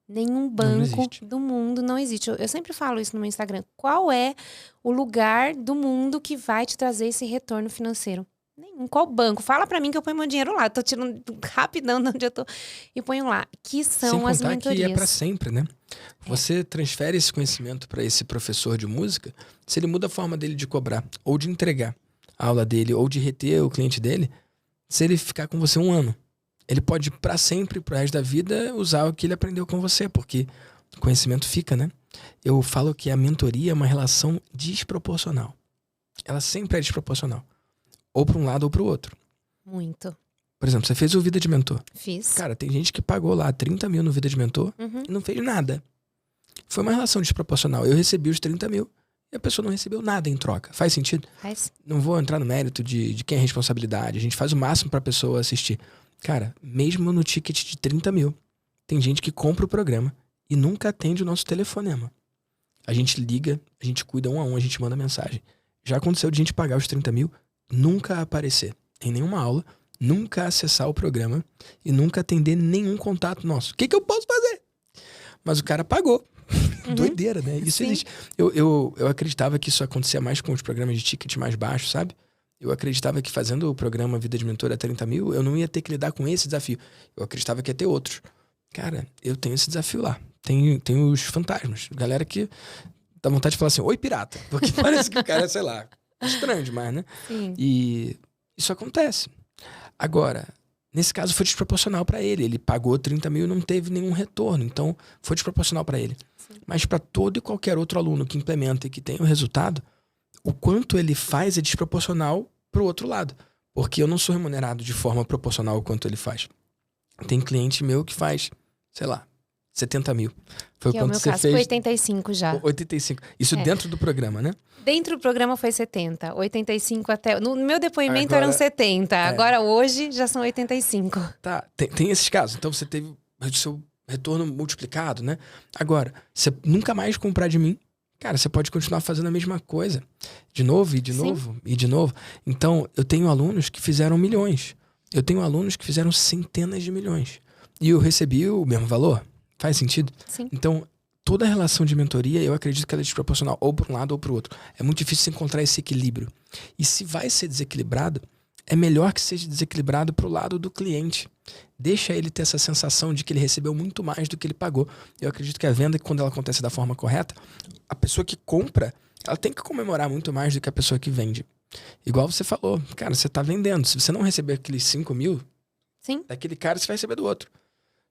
Nenhum banco do mundo não existe. Eu sempre falo isso no meu Instagram. Qual é o lugar do mundo que vai te trazer esse retorno financeiro? Nenhum. Qual banco? Fala pra mim que eu ponho meu dinheiro lá. Eu tô tirando rapidão de onde eu tô e ponho lá. Que são as mentorias. Sem contar que é pra sempre, né? Você transfere esse conhecimento para esse professor de música, se ele muda a forma dele de cobrar, ou de entregar a aula dele, ou de reter o cliente dele, se ele ficar com você 1 ano, ele pode para sempre, pro resto da vida, usar o que ele aprendeu com você, porque o conhecimento fica, né? Eu falo que a mentoria é uma relação desproporcional. Ela sempre é desproporcional. Ou para um lado ou para o outro. Muito. Por exemplo, você fez o Vida de Mentor. Fiz. Cara, tem gente que pagou lá 30 mil no Vida de Mentor e não fez nada. Foi uma relação desproporcional. Eu recebi os 30 mil e a pessoa não recebeu nada em troca. Faz sentido? Faz. Não vou entrar no mérito de quem é a responsabilidade. A gente faz o máximo para a pessoa assistir. Cara, mesmo no ticket de 30 mil, tem gente que compra o programa e nunca atende o nosso telefonema. A gente liga, a gente cuida 1 a 1, a gente manda mensagem. Já aconteceu de a gente pagar os 30 mil, nunca aparecer em nenhuma aula, nunca acessar o programa e nunca atender nenhum contato nosso. O que eu posso fazer? Mas o cara pagou. Doideira, né? Isso existe. Eu acreditava que isso acontecia mais com os programas de ticket mais baixos, sabe? Eu acreditava que fazendo o programa Vida de Mentor a 30 mil, eu não ia ter que lidar com esse desafio. Eu acreditava que ia ter outros. Cara, eu tenho esse desafio lá. Tem os fantasmas. Galera que dá vontade de falar assim, oi pirata. Porque parece que o cara, sei lá, estranho demais, né? Sim. E isso acontece. Agora, nesse caso foi desproporcional para ele. Ele pagou 30 mil e não teve nenhum retorno. Então, foi desproporcional para ele. Sim. Mas para todo e qualquer outro aluno que implementa e que tem o resultado, o quanto ele faz é desproporcional pro outro lado. Porque eu não sou remunerado de forma proporcional ao quanto ele faz. Tem cliente meu que faz, sei lá, 70 mil. Foi que é o quanto meu você caso. fez? Foi 85 já. 85. Isso dentro do programa, né? Dentro do programa foi 70. 85 até... No meu depoimento Agora, eram 70. Agora, hoje, já são 85. Tá, tem esses casos. Então, você teve o seu retorno multiplicado, né? Agora, você nunca mais comprar de mim, cara, você pode continuar fazendo a mesma coisa. De novo, e de novo, e de novo. Então, eu tenho alunos que fizeram milhões. Eu tenho alunos que fizeram centenas de milhões. E eu recebi o mesmo valor. Faz sentido? Sim. Então, toda relação de mentoria, eu acredito que ela é desproporcional, ou para um lado ou para o outro. É muito difícil encontrar esse equilíbrio. E se vai ser desequilibrado, é melhor que seja desequilibrado para o lado do cliente. Deixa ele ter essa sensação de que ele recebeu muito mais do que ele pagou. Eu acredito que a venda, quando ela acontece da forma correta, a pessoa que compra, ela tem que comemorar muito mais do que a pessoa que vende. Igual você falou, cara, você está vendendo. Se você não receber aqueles 5 mil, Sim. daquele cara você vai receber do outro.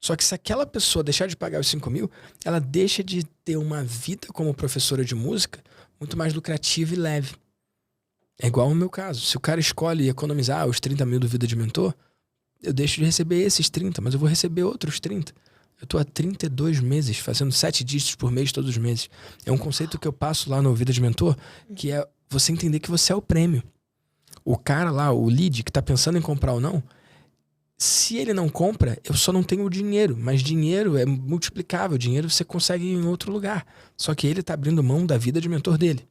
Só que se aquela pessoa deixar de pagar os 5 mil, ela deixa de ter uma vida como professora de música muito mais lucrativa e leve. É igual no meu caso. Se o cara escolhe economizar os 30 mil do Vida de Mentor, eu deixo de receber esses 30, mas eu vou receber outros 30. Eu tô há 32 meses fazendo 7 dígitos por mês todos os meses. É um conceito que eu passo lá no Vida de Mentor, que é você entender que você é o prêmio. O cara lá, o lead, que tá pensando em comprar ou não, se ele não compra, eu só não tenho o dinheiro. Mas dinheiro é multiplicável. Dinheiro você consegue em outro lugar. Só que ele tá abrindo mão da vida de mentor dele.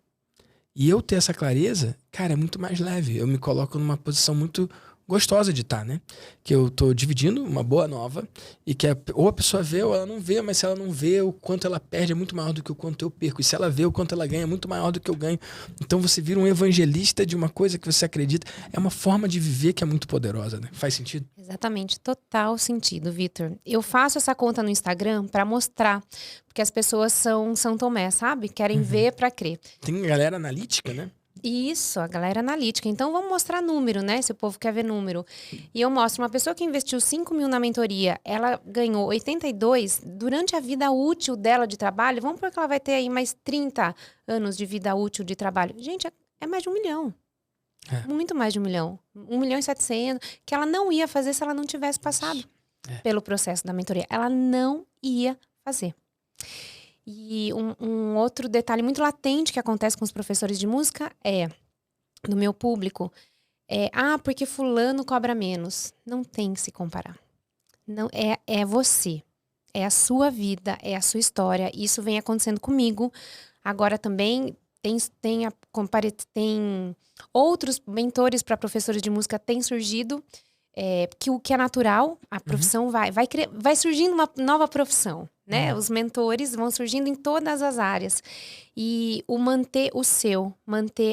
E eu ter essa clareza, cara, é muito mais leve. Eu me coloco numa posição muito gostosa de estar, né? Que eu tô dividindo uma boa nova e que ou a pessoa vê ou ela não vê, mas se ela não vê, o quanto ela perde é muito maior do que o quanto eu perco. E se ela vê, o quanto ela ganha é muito maior do que eu ganho. Então você vira um evangelista de uma coisa que você acredita. É uma forma de viver que é muito poderosa, né? Faz sentido? Exatamente, total sentido, Vitor. Eu faço essa conta no Instagram para mostrar, porque as pessoas são São Tomé, sabe? Querem ver para crer. Tem galera analítica, né? Isso, a galera analítica. Então, vamos mostrar número, né? Se o povo quer ver número. E eu mostro uma pessoa que investiu 5 mil na mentoria, ela ganhou 82 durante a vida útil dela de trabalho. Vamos supor que ela vai ter aí mais 30 anos de vida útil de trabalho. Gente, é mais de 1 milhão. Muito mais de 1 milhão. 1.700.000, que ela não ia fazer se ela não tivesse passado pelo processo da mentoria. Ela não ia fazer. E um outro detalhe muito latente que acontece com os professores de música do meu público, porque fulano cobra menos. Não tem que se comparar. Não, é você. É a sua vida, é a sua história. Isso vem acontecendo comigo. Agora também tem outros mentores para professores de música têm surgido. Que o que é natural, a profissão vai surgindo uma nova profissão, né? Os mentores vão surgindo em todas as áreas. E manter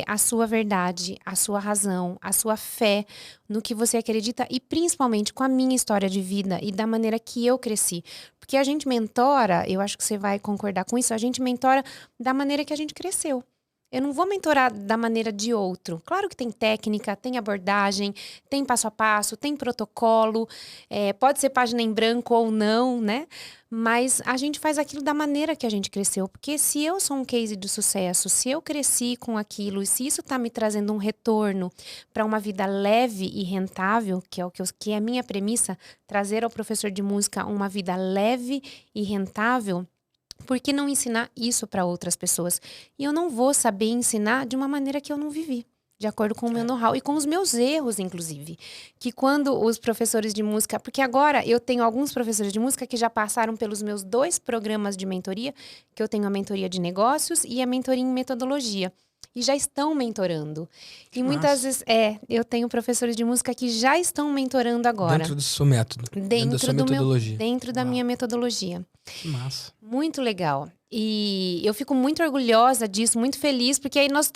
a sua verdade, a sua razão, a sua fé no que você acredita e principalmente com a minha história de vida e da maneira que eu cresci. Porque a gente mentora, eu acho que você vai concordar com isso, a gente mentora da maneira que a gente cresceu. Eu não vou mentorar da maneira de outro. Claro que tem técnica, tem abordagem, tem passo a passo, tem protocolo, pode ser página em branco ou não, né? Mas a gente faz aquilo da maneira que a gente cresceu. Porque se eu sou um case de sucesso, se eu cresci com aquilo, e se isso está me trazendo um retorno para uma vida leve e rentável, que é a minha premissa, trazer ao professor de música uma vida leve e rentável, por que não ensinar isso para outras pessoas? E eu não vou saber ensinar de uma maneira que eu não vivi, de acordo com o meu know-how e com os meus erros, inclusive. Que quando os professores de música... Porque agora eu tenho alguns professores de música que já passaram pelos meus 2 programas de mentoria, que eu tenho a mentoria de negócios e a mentoria em metodologia. E já estão mentorando. E muitas vezes, eu tenho professores de música que já estão mentorando agora. Dentro do seu método. Dentro da sua metodologia. Dentro da minha metodologia. Que massa. Muito legal. E eu fico muito orgulhosa disso, muito feliz, porque aí nós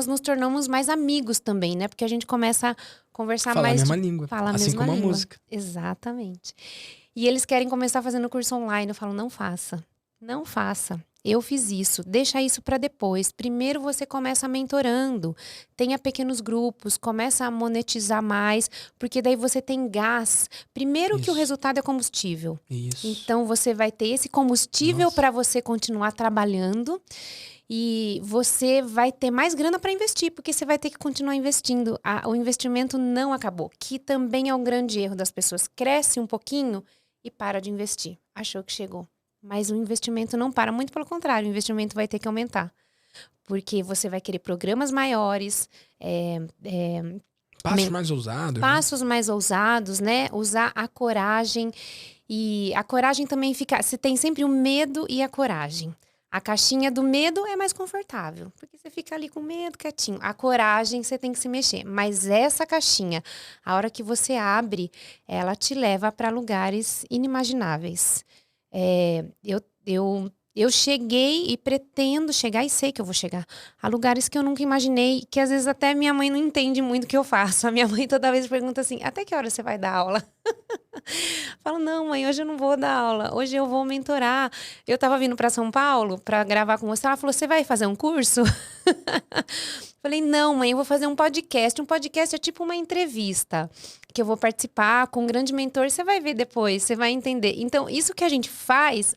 nos tornamos mais amigos também, né? Porque a gente começa a conversar Fala mais... a mesma língua. Fala a assim mesma como língua. a música. Exatamente. E eles querem começar fazendo curso online. Eu falo, não faça. Não faça. Eu fiz isso, deixa isso para depois. Primeiro você começa mentorando, tenha pequenos grupos, começa a monetizar mais, porque daí você tem gás. Primeiro que o resultado é combustível. Isso. Então você vai ter esse combustível para você continuar trabalhando e você vai ter mais grana para investir, porque você vai ter que continuar investindo. O investimento não acabou, que também é um grande erro das pessoas. Cresce um pouquinho e para de investir. Achou que chegou. Mas o investimento não para, muito pelo contrário, o investimento vai ter que aumentar. Porque você vai querer programas maiores, Passos mais ousados. Passos mais ousados, né? Usar a coragem. E a coragem também fica... Você tem sempre o medo e a coragem. A caixinha do medo é mais confortável, porque você fica ali com medo, quietinho. A coragem, você tem que se mexer. Mas essa caixinha, a hora que você abre, ela te leva para lugares inimagináveis. Eu cheguei e pretendo chegar, e sei que eu vou chegar, a lugares que eu nunca imaginei, que às vezes até minha mãe não entende muito o que eu faço. A minha mãe toda vez pergunta assim, até que hora você vai dar aula? Falo, não, mãe, hoje eu não vou dar aula, hoje eu vou mentorar. Eu tava vindo para São Paulo para gravar com você, ela falou, você vai fazer um curso? Falei, não, mãe, eu vou fazer um podcast. Um podcast é tipo uma entrevista, que eu vou participar com um grande mentor, você vai ver depois, você vai entender. Então, isso que a gente faz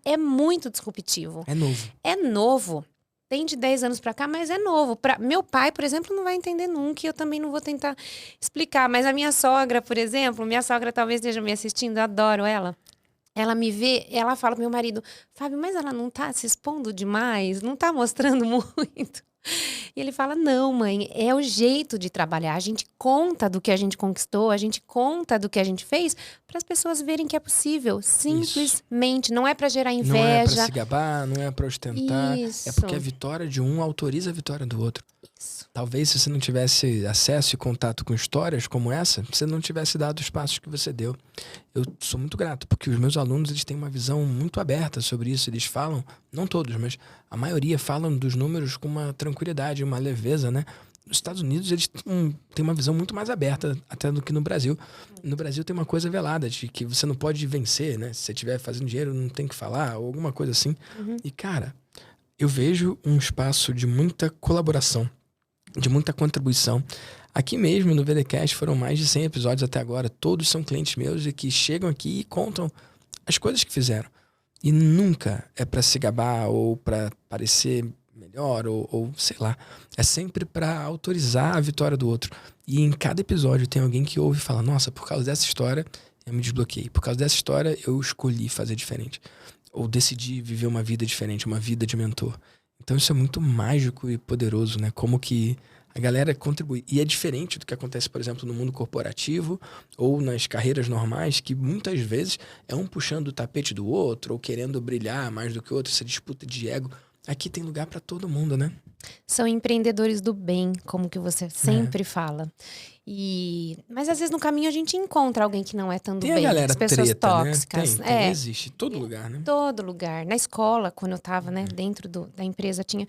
é muito disruptivo. É novo. É novo. Tem de 10 anos pra cá, mas é novo. Meu pai, por exemplo, não vai entender nunca e eu também não vou tentar explicar. Mas a minha sogra, por exemplo, minha sogra talvez esteja me assistindo, eu adoro ela. Ela me vê, ela fala pro meu marido, Fábio, mas ela não tá se expondo demais? Não tá mostrando muito? E ele fala, não, mãe, é o jeito de trabalhar. A gente conta do que a gente conquistou, a gente conta do que a gente fez para as pessoas verem que é possível. Simplesmente. Isso. Não é para gerar inveja. Não é para se gabar, não é para ostentar. Isso. É porque a vitória de um autoriza a vitória do outro. Isso. Talvez se você não tivesse acesso e contato com histórias como essa, você não tivesse dado os passos que você deu. Eu sou muito grato, porque os meus alunos eles têm uma visão muito aberta sobre isso. Eles falam, não todos, mas a maioria falam dos números com uma tranquilidade, uma leveza, né? Nos Estados Unidos eles têm uma visão muito mais aberta até do que no Brasil. No Brasil tem uma coisa velada de que você não pode vencer, né? Se você estiver fazendo dinheiro, não tem que falar, ou alguma coisa assim. Uhum. E, cara, eu vejo um espaço de muita colaboração, de muita contribuição. Aqui mesmo no VDcast foram mais de 100 episódios até agora. Todos são clientes meus e que chegam aqui e contam as coisas que fizeram. E nunca é para se gabar ou para parecer melhor ou sei lá. É sempre para autorizar a vitória do outro. E em cada episódio tem alguém que ouve e fala, nossa, por causa dessa história eu me desbloqueei. Por causa dessa história eu escolhi fazer diferente. Ou decidi viver uma vida diferente, uma vida de mentor. Então isso é muito mágico e poderoso, né? Como que a galera contribui. E é diferente do que acontece, por exemplo, no mundo corporativo ou nas carreiras normais, que muitas vezes é um puxando o tapete do outro ou querendo brilhar mais do que o outro, essa disputa de ego. Aqui tem lugar para todo mundo, né? São empreendedores do bem, como que você sempre fala. Mas às vezes no caminho a gente encontra alguém que não é tão do bem. Tem a galera as pessoas treta, tóxicas. Né? Existe em todo lugar, né? Em todo lugar. Na escola, quando eu tava, né, dentro da empresa tinha.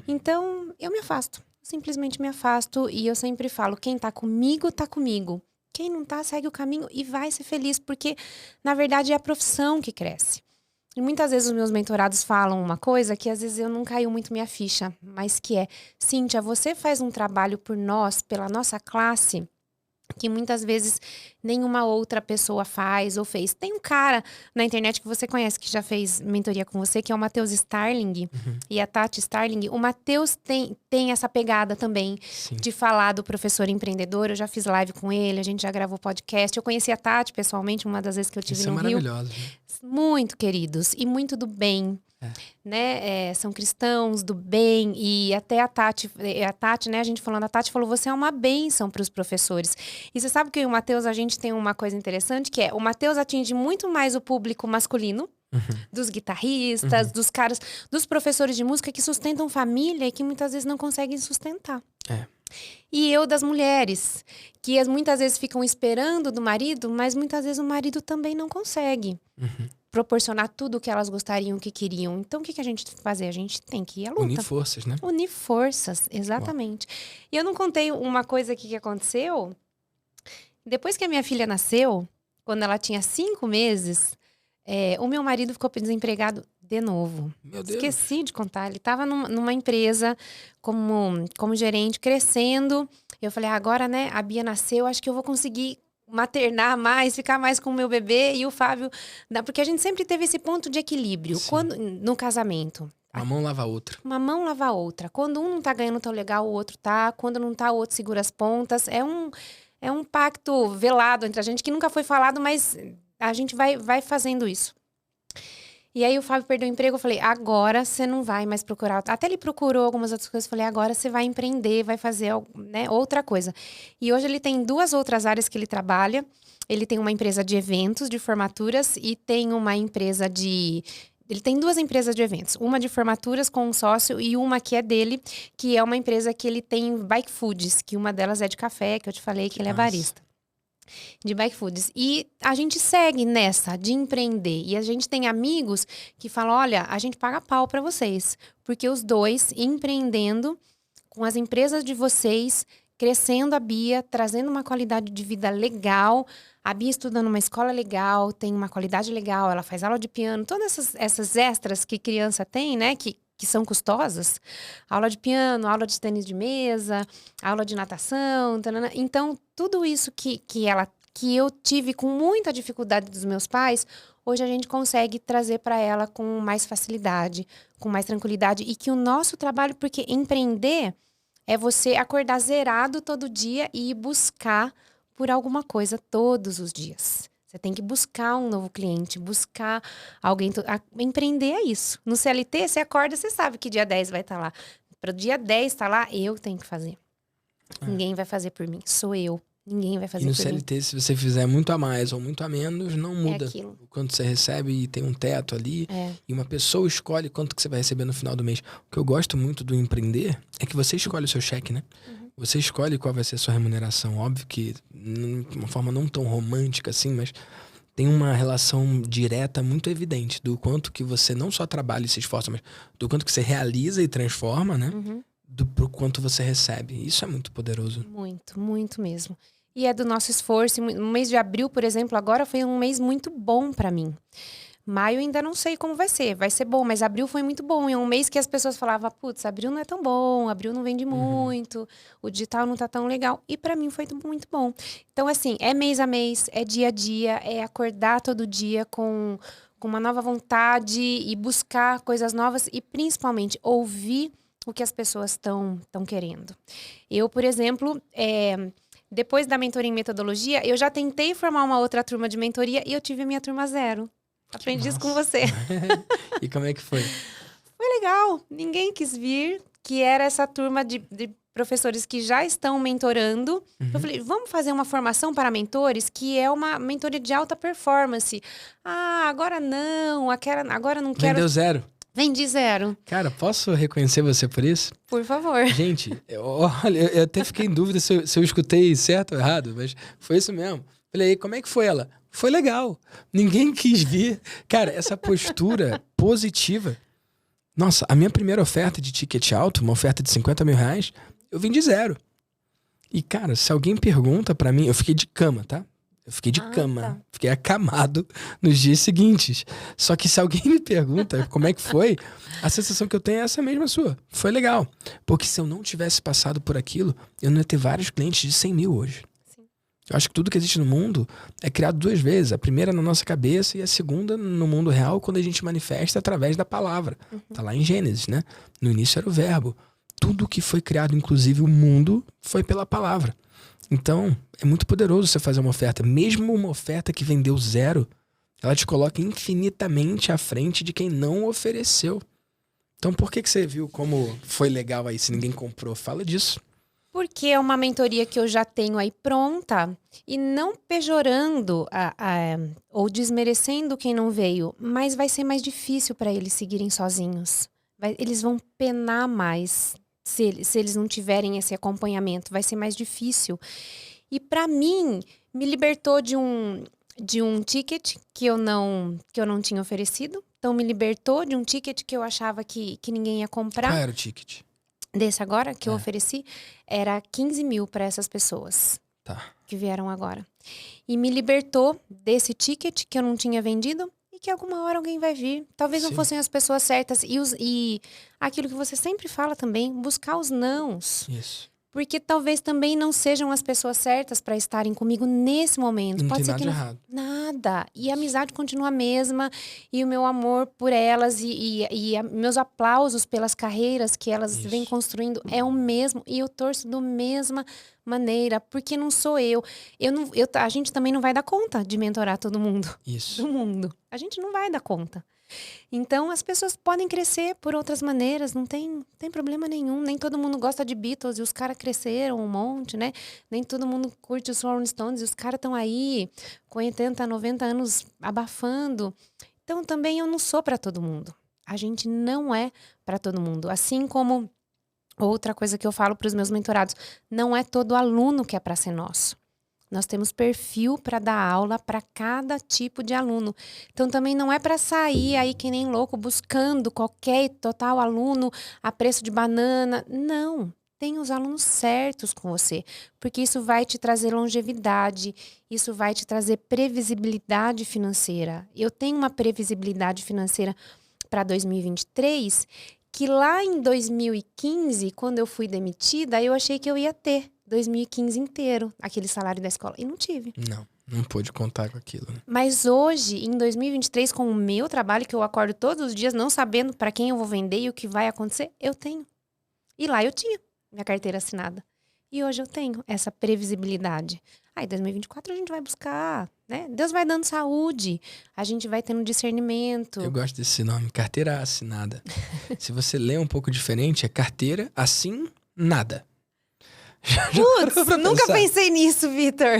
Então, eu me afasto. Simplesmente me afasto e eu sempre falo, quem tá comigo, tá comigo. Quem não tá, segue o caminho e vai ser feliz, porque na verdade é a profissão que cresce. E muitas vezes os meus mentorados falam uma coisa que às vezes eu não caiu muito minha ficha, mas que é, Cíntia, você faz um trabalho por nós, pela nossa classe, que muitas vezes nenhuma outra pessoa faz ou fez. Tem um cara na internet que você conhece, que já fez mentoria com você, que é o Matheus Starling e a Tati Starling. O Matheus tem essa pegada também. Sim. De falar do professor empreendedor. Eu já fiz live com ele, a gente já gravou podcast. Eu conheci a Tati pessoalmente, uma das vezes que eu tive no Rio. Maravilhoso. Muito queridos e muito do bem. Né? São cristãos do bem. E até a Tati, né? A gente falando, a Tati falou, você é uma bênção para os professores. E você sabe que o Matheus, a gente tem uma coisa interessante, que é, o Matheus atinge muito mais o público masculino, dos guitarristas, dos caras, dos professores de música que sustentam família e que muitas vezes não conseguem sustentar. E eu das mulheres, que muitas vezes ficam esperando do marido, mas muitas vezes o marido também não consegue proporcionar tudo o que elas gostariam, que queriam. Então, o que a gente tem que fazer? A gente tem que ir à luta. Unir forças, né? Unir forças, exatamente. Uau. E eu não contei uma coisa aqui que aconteceu. Depois que a minha filha nasceu, quando ela tinha 5 meses, o meu marido ficou desempregado de novo. Meu Deus. Esqueci de contar. Ele estava numa empresa como gerente, crescendo. Eu falei, agora, né, a Bia nasceu, acho que eu vou conseguir maternar mais, ficar mais com o meu bebê e o Fábio. Porque a gente sempre teve esse ponto de equilíbrio no casamento. Uma mão lava a outra. Uma mão lava a outra. Quando um não tá ganhando tão legal, o outro tá. Quando não tá, o outro segura as pontas. É um pacto velado entre a gente que nunca foi falado, mas a gente vai fazendo isso. E aí o Fábio perdeu o emprego, eu falei, agora você não vai mais procurar. Até ele procurou algumas outras coisas, eu falei, agora você vai empreender, vai fazer, né, outra coisa. E hoje ele tem 2 outras áreas que ele trabalha. Ele tem uma empresa de eventos, de formaturas, e tem uma empresa de... Ele tem 2 empresas de eventos. Uma de formaturas com um sócio e uma que é dele, que é uma empresa que ele tem bike foods, que uma delas é de café, que eu te falei que ele é barista. De bike foods. E a gente segue nessa de empreender. E a gente tem amigos que falam, olha, a gente paga pau pra vocês. Porque os 2 empreendendo com as empresas de vocês, crescendo a Bia, trazendo uma qualidade de vida legal. A Bia estudando numa escola legal, tem uma qualidade legal, ela faz aula de piano. Todas essas extras que criança tem, né? Que são custosas. Aula de piano, aula de tênis de mesa, aula de natação. Tanana. Então, tudo isso que eu tive com muita dificuldade dos meus pais, hoje a gente consegue trazer para ela com mais facilidade, com mais tranquilidade. E que o nosso trabalho, porque empreender é você acordar zerado todo dia e ir buscar por alguma coisa todos os dias. Você tem que buscar um novo cliente, buscar alguém... Empreender é isso. No CLT, você acorda, você sabe que dia 10 vai estar lá. Para o dia 10 estar lá, eu tenho que fazer. Ninguém vai fazer por mim, sou eu. Ninguém vai fazer por mim. E no CLT, se você fizer muito a mais ou muito a menos, não muda. O quanto você recebe e tem um teto ali. E uma pessoa escolhe quanto que você vai receber no final do mês. O que eu gosto muito do empreender é que você escolhe o seu cheque, né? Você escolhe qual vai ser a sua remuneração. Óbvio que, de uma forma não tão romântica assim, mas tem uma relação direta muito evidente do quanto que você não só trabalha e se esforça, mas do quanto que você realiza e transforma, né? Pro quanto você recebe. Isso é muito poderoso. Muito, muito mesmo. E é do nosso esforço. No mês de abril, por exemplo, agora foi um mês muito bom pra mim. Maio ainda não sei como vai ser bom, mas abril foi muito bom. É um mês que as pessoas falavam, putz, abril não é tão bom, abril não vende muito, o digital não tá tão legal. E pra mim foi muito bom. Então, assim, é mês a mês, é dia a dia, é acordar todo dia com uma nova vontade e buscar coisas novas e, principalmente, ouvir o que as pessoas estão querendo. Eu, por exemplo, depois da mentoria em metodologia, eu já tentei formar uma outra turma de mentoria e eu tive a minha turma 0. Aprendi isso com você. E como é que foi? Foi legal. Ninguém quis vir, que era essa turma de professores que já estão mentorando. Eu falei, vamos fazer uma formação para mentores, que é uma mentoria de alta performance. Ah, agora não, agora não quero... Vendeu 0? Vendi 0. Cara, posso reconhecer você por isso? Por favor. Gente, olha, eu até fiquei em dúvida se eu escutei certo ou errado, mas foi isso mesmo. Falei, como é que foi ela? Foi legal. Ninguém quis vir. Cara, essa postura positiva. Nossa, a minha primeira oferta de ticket alto, uma oferta de 50 mil reais, eu vendi 0. E, cara, se alguém pergunta pra mim, eu fiquei de cama, tá? Eu fiquei de cama. Tá. Fiquei acamado nos dias seguintes. Só que se alguém me pergunta como é que foi, a sensação que eu tenho é essa mesma sua. Foi legal. Porque se eu não tivesse passado por aquilo, eu não ia ter vários clientes de 100 mil hoje. Eu acho que tudo que existe no mundo é criado 2 vezes. A primeira na nossa cabeça e a segunda no mundo real, quando a gente manifesta através da palavra. Tá lá em Gênesis, né? No início era o verbo. Tudo que foi criado, inclusive o mundo, foi pela palavra. Então, é muito poderoso você fazer uma oferta. Mesmo uma oferta que vendeu 0, ela te coloca infinitamente à frente de quem não ofereceu. Então, por que você viu como foi legal aí se ninguém comprou? Fala disso. Porque é uma mentoria que eu já tenho aí pronta e não pejorando ou desmerecendo quem não veio, mas vai ser mais difícil para eles seguirem sozinhos. Eles vão penar mais se eles não tiverem esse acompanhamento, vai ser mais difícil. E para mim, me libertou de um ticket que eu não tinha oferecido. Então, me libertou de um ticket que eu achava que ninguém ia comprar. Qual era o ticket? Desse agora, que eu ofereci, era 15 mil para essas pessoas que vieram agora. E me libertou desse ticket que eu não tinha vendido e que alguma hora alguém vai vir. Talvez não fossem as pessoas certas. E aquilo que você sempre fala também, buscar os nãos. Isso. Porque talvez também não sejam as pessoas certas para estarem comigo nesse momento. Não Pode tem ser nada que de não... errado. Nada. E a amizade continua a mesma. E o meu amor por elas meus aplausos pelas carreiras que elas vêm construindo é o mesmo. E eu torço da mesma maneira. Porque não sou eu. A gente também não vai dar conta de mentorar todo mundo. Isso. Do mundo. A gente não vai dar conta. Então, as pessoas podem crescer por outras maneiras, não tem problema nenhum. Nem todo mundo gosta de Beatles e os caras cresceram um monte, né? Nem todo mundo curte os Rolling Stones e os caras estão aí com 80, 90 anos abafando. Então, também eu não sou para todo mundo. A gente não é para todo mundo. Assim como outra coisa que eu falo para os meus mentorados, não é todo aluno que é para ser nosso. Nós temos perfil para dar aula para cada tipo de aluno. Então, também não é para sair aí que nem louco buscando qualquer total aluno a preço de banana. Não. Tem os alunos certos com você. Porque isso vai te trazer longevidade. Isso vai te trazer previsibilidade financeira. Eu tenho uma previsibilidade financeira para 2023 que lá em 2015, quando eu fui demitida, eu achei que eu ia ter 2015 inteiro, aquele salário da escola. E não tive. Não pôde contar com aquilo, né? Mas hoje, em 2023, com o meu trabalho, que eu acordo todos os dias não sabendo para quem eu vou vender e o que vai acontecer, eu tenho. E lá eu tinha minha carteira assinada. E hoje eu tenho essa previsibilidade. Aí, 2024 a gente vai buscar, né? Deus vai dando saúde, a gente vai tendo discernimento. Eu gosto desse nome, carteira assinada. Se você lê um pouco diferente, é carteira assim, nada. Putz, nunca pensei nisso, Vitor.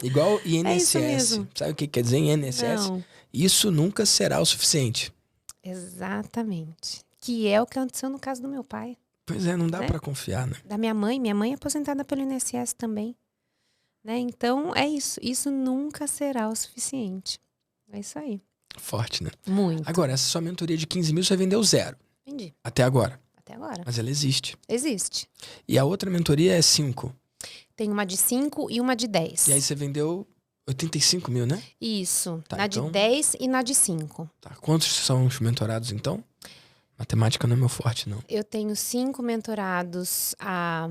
Igual INSS. É isso mesmo. Sabe o que quer dizer INSS? Não. Isso nunca será o suficiente. Exatamente. Que é o que aconteceu no caso do meu pai. Pois é, não dá Né? pra confiar, né? Da minha mãe é aposentada pelo INSS também. Né? Então, é isso. Isso nunca será o suficiente. É isso aí. Forte, né? Muito. Agora, essa sua mentoria de 15 mil você vendeu 0. Entendi. Até agora. Até agora. Mas ela existe. Existe. E a outra mentoria é 5. Tem uma de 5 e uma de 10. E aí você vendeu 85 mil, né? Isso. Tá, na então... de 10 e na de 5. Tá. Quantos são os mentorados, então? Matemática não é meu forte, não. Eu tenho 5 mentorados a...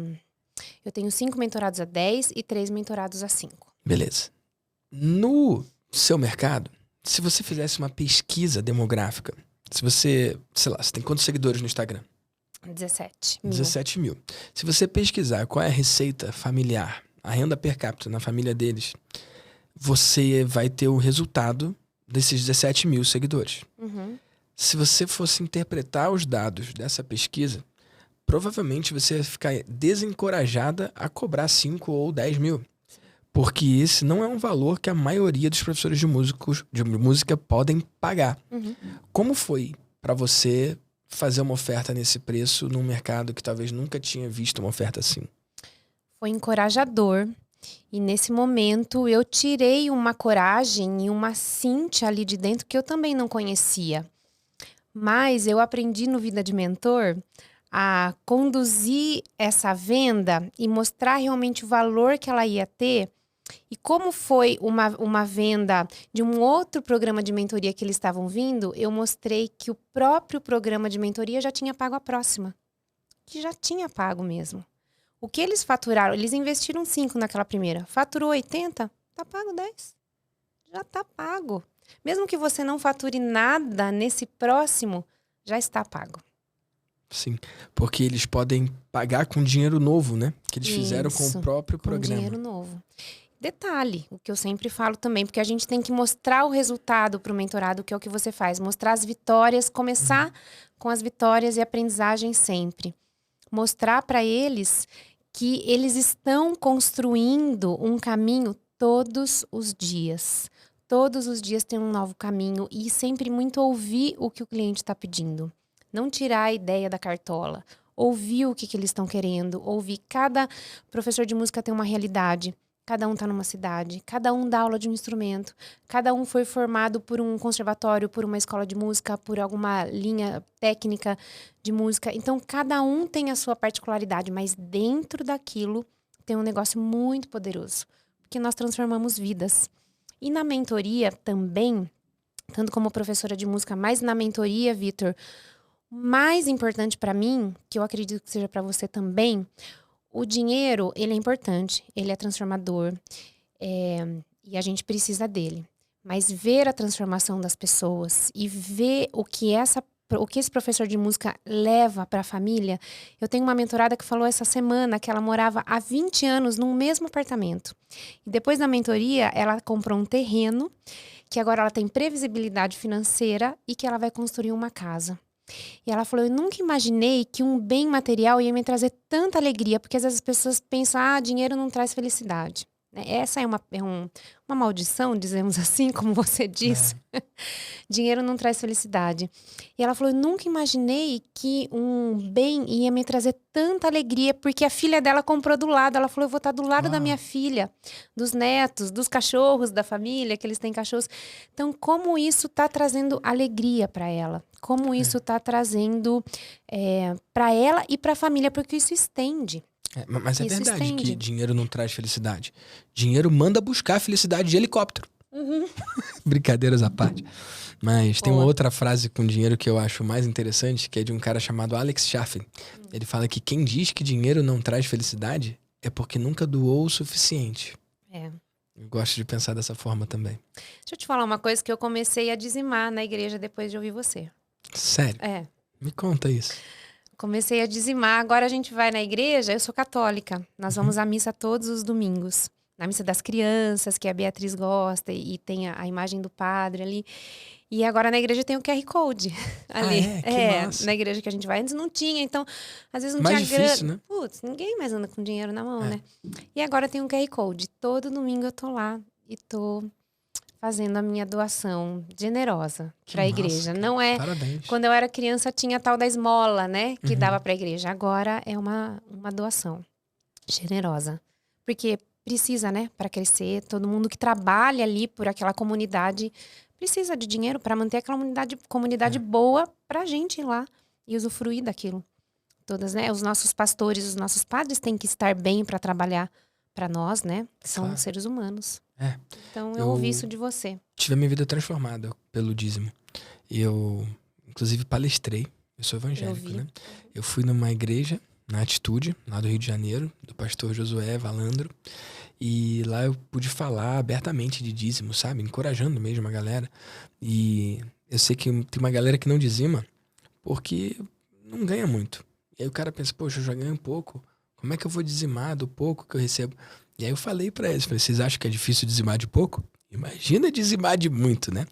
Eu tenho 5 mentorados a 10 e 3 mentorados a 5. Beleza. No seu mercado, se você fizesse uma pesquisa demográfica, se você, sei lá, você tem quantos seguidores no Instagram? 17 mil. 17 mil. Se você pesquisar qual é a receita familiar, a renda per capita na família deles, você vai ter o resultado desses 17 mil seguidores. Uhum. Se você fosse interpretar os dados dessa pesquisa, provavelmente você ia ficar desencorajada a cobrar 5 ou 10 mil. Porque esse não é um valor que a maioria dos professores de música podem pagar. Uhum. Como foi para você fazer uma oferta nesse preço num mercado que talvez nunca tinha visto uma oferta assim? Foi encorajador. E nesse momento eu tirei uma coragem e uma cincha ali de dentro que eu também não conhecia. Mas eu aprendi no Vida de Mentor a conduzir essa venda e mostrar realmente o valor que ela ia ter. E como foi uma venda de um outro programa de mentoria que eles estavam vindo, eu mostrei que o próprio programa de mentoria já tinha pago a próxima. Que já tinha pago mesmo. O que eles faturaram? Eles investiram 5 naquela primeira. Faturou 80? Tá pago 10. Já tá pago. Mesmo que você não fature nada nesse próximo, já está pago. Sim, porque eles podem pagar com dinheiro novo, né? Que eles fizeram com o próprio programa. Com dinheiro novo. Detalhe, o que eu sempre falo também, porque a gente tem que mostrar o resultado para o mentorado, que é o que você faz. Mostrar as vitórias, começar com as vitórias e aprendizagem sempre. Mostrar para eles que eles estão construindo um caminho todos os dias. Todos os dias tem um novo caminho e sempre muito ouvir o que o cliente está pedindo. Não tirar a ideia da cartola. Ouvir o que eles estão querendo. Ouvir. Cada professor de música tem uma realidade. Cada um está numa cidade. Cada um dá aula de um instrumento. Cada um foi formado por um conservatório, por uma escola de música, por alguma linha técnica de música. Então, cada um tem a sua particularidade, mas dentro daquilo tem um negócio muito poderoso. Porque nós transformamos vidas. E na mentoria também, tanto como professora de música, mas na mentoria, Vitor, o mais importante para mim, que eu acredito que seja para você também, O dinheiro, ele é importante, ele é transformador, e a gente precisa dele. Mas ver a transformação das pessoas e ver o que esse professor de música leva para a família. Eu tenho uma mentorada que falou essa semana que ela morava há 20 anos num mesmo apartamento. E depois da mentoria, ela comprou um terreno, que agora ela tem previsibilidade financeira e que ela vai construir uma casa. E ela falou, eu nunca imaginei que um bem material ia me trazer tanta alegria, porque às vezes as pessoas pensam, dinheiro não traz felicidade. Essa é uma maldição, dizemos assim, como você disse. Dinheiro não traz felicidade. E ela falou, eu nunca imaginei que um bem ia me trazer tanta alegria, porque a filha dela comprou do lado. Ela falou, eu vou estar do lado da minha filha, dos netos, dos cachorros da família, que eles têm cachorros. Então, como isso está trazendo alegria para ela? Como isso está trazendo para ela e para a família? Porque isso estende. Mas é verdade que dinheiro não traz felicidade. Dinheiro manda buscar felicidade de helicóptero. Brincadeiras à parte. Mas tem uma outra frase com dinheiro que eu acho mais interessante, que é de um cara chamado Alex Chaffin. Ele fala que quem diz que dinheiro não traz felicidade é porque nunca doou o suficiente. Eu gosto de pensar dessa forma também. Deixa eu te falar uma coisa que eu comecei a dizimar na igreja depois de ouvir você. Sério? Me conta isso. Comecei a dizimar. Agora a gente vai na igreja, eu sou católica. Nós vamos à missa todos os domingos. Na missa das crianças, que a Beatriz gosta, e tem a imagem do padre ali. E agora na igreja tem o QR Code ali. Que massa. Na igreja que a gente vai. Antes não tinha, então às vezes não mais tinha difícil, grana. né? Putz, ninguém mais anda com dinheiro na mão, né? E agora tem um QR Code. Todo domingo eu tô lá e tô fazendo a minha doação generosa para a igreja. Cara. Não é... Parabéns. Quando eu era criança tinha a tal da esmola, né? Que dava para a igreja. Agora é uma doação generosa. Porque precisa, né? Para crescer. Todo mundo que trabalha ali por aquela comunidade precisa de dinheiro para manter aquela comunidade boa pra gente ir lá e usufruir daquilo. Todas, né? Os nossos pastores, os nossos padres têm que estar bem para trabalhar para nós, né? Que são seres humanos. Então eu ouvi isso de você. Tive a minha vida transformada pelo dízimo. Eu, inclusive, palestrei. Eu sou evangélico, né? Eu fui numa igreja, na Atitude, lá do Rio de Janeiro, do pastor Josué Valandro. E lá eu pude falar abertamente de dízimo, sabe? Encorajando mesmo a galera. E eu sei que tem uma galera que não dizima porque não ganha muito. E aí o cara pensa, poxa, eu já ganho pouco. Como é que eu vou dizimar do pouco que eu recebo? E aí eu falei pra eles, vocês acham que é difícil dizimar de pouco? Imagina dizimar de muito, né?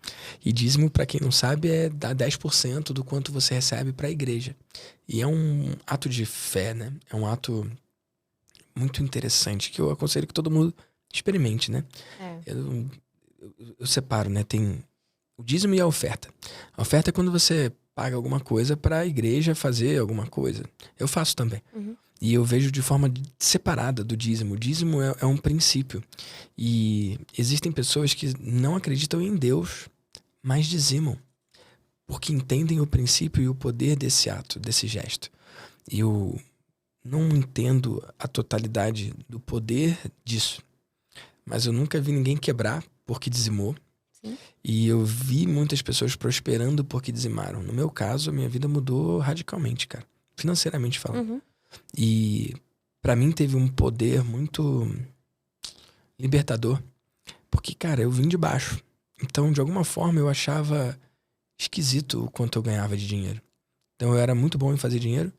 E dízimo, pra quem não sabe, é dar 10% do quanto você recebe pra igreja. E é um ato de fé, né? É um ato muito interessante, que eu aconselho que todo mundo experimente, né? Eu separo, né? Tem o dízimo e a oferta. A oferta é quando você paga alguma coisa pra igreja fazer alguma coisa. Eu faço também. E eu vejo de forma separada do dízimo. O dízimo é um princípio. E existem pessoas que não acreditam em Deus, mas dizimam. Porque entendem o princípio e o poder desse ato, desse gesto. E eu não entendo a totalidade do poder disso. Mas eu nunca vi ninguém quebrar porque dizimou. Sim. E eu vi muitas pessoas prosperando porque dizimaram. No meu caso, a minha vida mudou radicalmente, cara. Financeiramente falando. E pra mim teve um poder muito libertador. Porque, cara, eu vim de baixo. Então, de alguma forma, eu achava esquisito o quanto eu ganhava de dinheiro. Então, eu era muito bom em fazer dinheiro,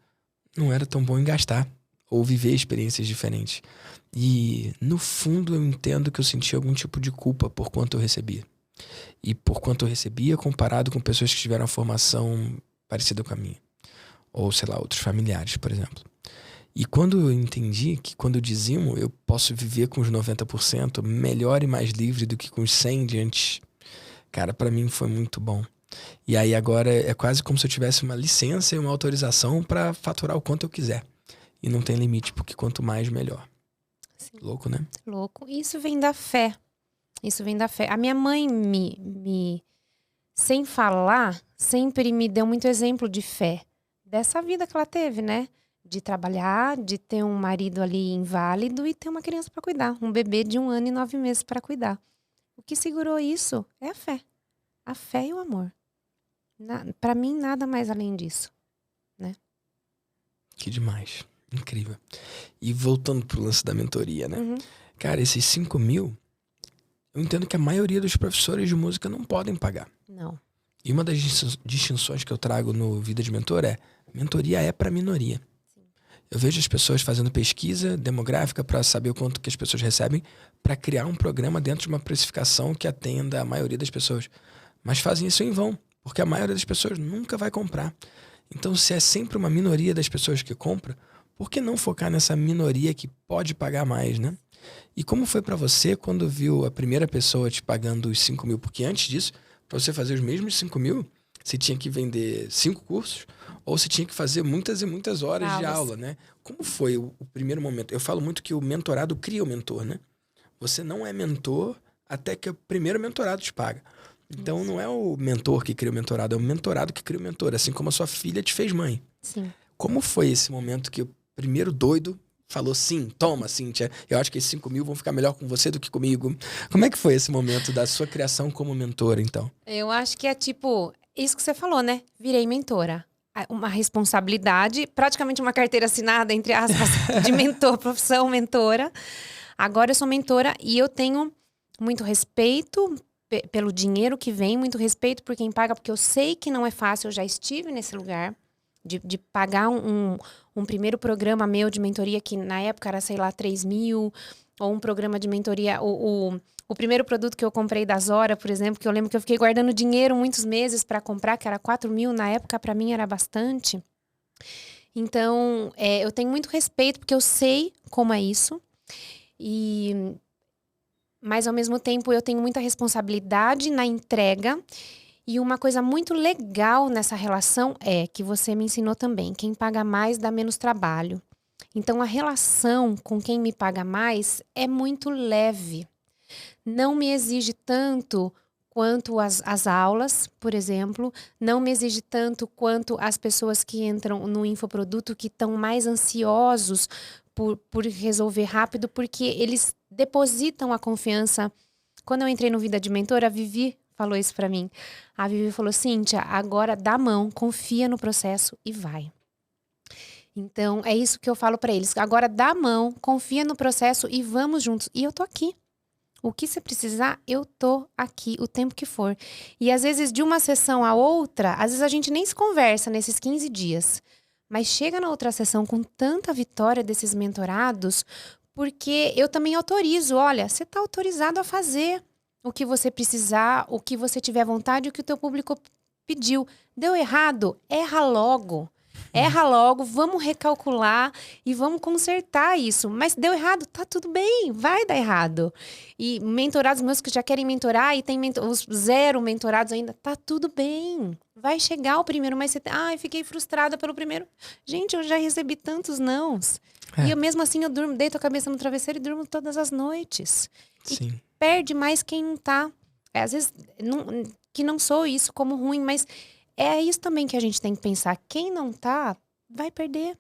não era tão bom em gastar ou viver experiências diferentes. E, no fundo, eu entendo que eu sentia algum tipo de culpa por quanto eu recebia. E por quanto eu recebia comparado com pessoas que tiveram uma formação parecida com a minha. Ou, sei lá, outros familiares, por exemplo. E quando eu entendi que quando eu dizimo eu posso viver com os 90% melhor e mais livre do que com os 100 de antes, cara, pra mim foi muito bom. E aí agora é quase como se eu tivesse uma licença e uma autorização pra faturar o quanto eu quiser. E não tem limite, porque quanto mais, melhor. Sim. Louco, né? Louco. Isso vem da fé. Isso vem da fé. A minha mãe sem falar, sempre me deu muito exemplo de fé. Dessa vida que ela teve, né? De trabalhar, de ter um marido ali inválido e ter uma criança para cuidar. Um bebê de 1 ano e 9 meses para cuidar. O que segurou isso é a fé. A fé e o amor. Para mim, nada mais além disso. Né? Que demais. Incrível. E voltando pro lance da mentoria, né? Uhum. Cara, esses 5 mil, eu entendo que a maioria dos professores de música não podem pagar. Não. E uma das distinções que eu trago no Vida de Mentor é: mentoria é para minoria. Sim. Eu vejo as pessoas fazendo pesquisa demográfica para saber o quanto que as pessoas recebem, para criar um programa dentro de uma precificação que atenda a maioria das pessoas. Mas fazem isso em vão, porque a maioria das pessoas nunca vai comprar. Então, se é sempre uma minoria das pessoas que compra, por que não focar nessa minoria que pode pagar mais, né? E como foi para você quando viu a primeira pessoa te pagando os 5 mil? Porque antes disso, para você fazer os mesmos 5 mil, você tinha que vender 5 cursos ou você tinha que fazer muitas e muitas horas de aula, né? Como foi o primeiro momento? Eu falo muito que o mentorado cria o mentor, né? Você não é mentor até que o primeiro mentorado te paga. Então, não é o mentor que cria o mentorado, é o mentorado que cria o mentor, assim como a sua filha te fez mãe. Sim. Como foi esse momento que o primeiro doido falou: sim, toma, Cíntia, eu acho que esses 5 mil vão ficar melhor com você do que comigo? Como é que foi esse momento da sua criação como mentora, então? Eu acho que é tipo, isso que você falou, né? Virei mentora. Uma responsabilidade, praticamente uma carteira assinada, entre aspas, de mentor, profissão mentora. Agora eu sou mentora e eu tenho muito respeito pelo dinheiro que vem, muito respeito por quem paga, porque eu sei que não é fácil, eu já estive nesse lugar de pagar um primeiro programa meu de mentoria, que na época era, sei lá, 3 mil, ou um programa de mentoria, o primeiro produto que eu comprei da Zora, por exemplo, que eu lembro que eu fiquei guardando dinheiro muitos meses para comprar, que era 4 mil, na época para mim era bastante. Então, eu tenho muito respeito, porque eu sei como é isso. Mas, ao mesmo tempo, eu tenho muita responsabilidade na entrega. E uma coisa muito legal nessa relação é que você me ensinou também: quem paga mais dá menos trabalho. Então, a relação com quem me paga mais é muito leve. Não me exige tanto quanto as aulas, por exemplo. Não me exige tanto quanto as pessoas que entram no infoproduto, que estão mais ansiosos por resolver rápido, porque eles depositam a confiança. Quando eu entrei no Vida de Mentor, a Vivi falou isso pra mim. A Vivi falou: Cíntia, agora dá a mão, confia no processo e vai. Então, é isso que eu falo pra eles. Agora dá a mão, confia no processo e vamos juntos. E eu tô aqui. O que você precisar, eu tô aqui o tempo que for. E às vezes, de uma sessão a outra, às vezes a gente nem se conversa nesses 15 dias. Mas chega na outra sessão com tanta vitória desses mentorados, porque eu também autorizo. Olha, você tá autorizado a fazer o que você precisar, o que você tiver vontade, o que o teu público pediu. Deu errado? Erra logo. Erra logo, vamos recalcular e vamos consertar isso. Mas deu errado, tá tudo bem, vai dar errado. E mentorados meus que já querem mentorar e tem os 0 mentorados ainda, tá tudo bem. Vai chegar o primeiro, mas você... Ai, fiquei frustrada pelo primeiro. Gente, eu já recebi tantos nãos. E eu, mesmo assim, eu durmo, deito a cabeça no travesseiro e durmo todas as noites. Sim. E perde mais quem não tá. Às vezes, que não sou isso como ruim, mas... É isso também que a gente tem que pensar. Quem não tá, vai perder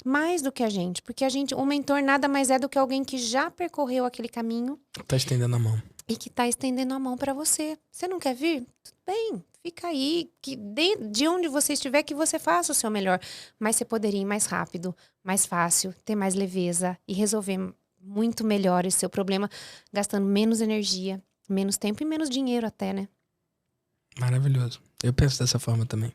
mais do que a gente. Porque o mentor nada mais é do que alguém que já percorreu aquele caminho. Tá estendendo a mão. E que tá estendendo a mão pra você. Você não quer vir? Tudo bem, fica aí. Que de onde você estiver, que você faça o seu melhor. Mas você poderia ir mais rápido, mais fácil, ter mais leveza e resolver muito melhor esse seu problema, gastando menos energia, menos tempo e menos dinheiro até, né? Maravilhoso. Eu penso dessa forma também.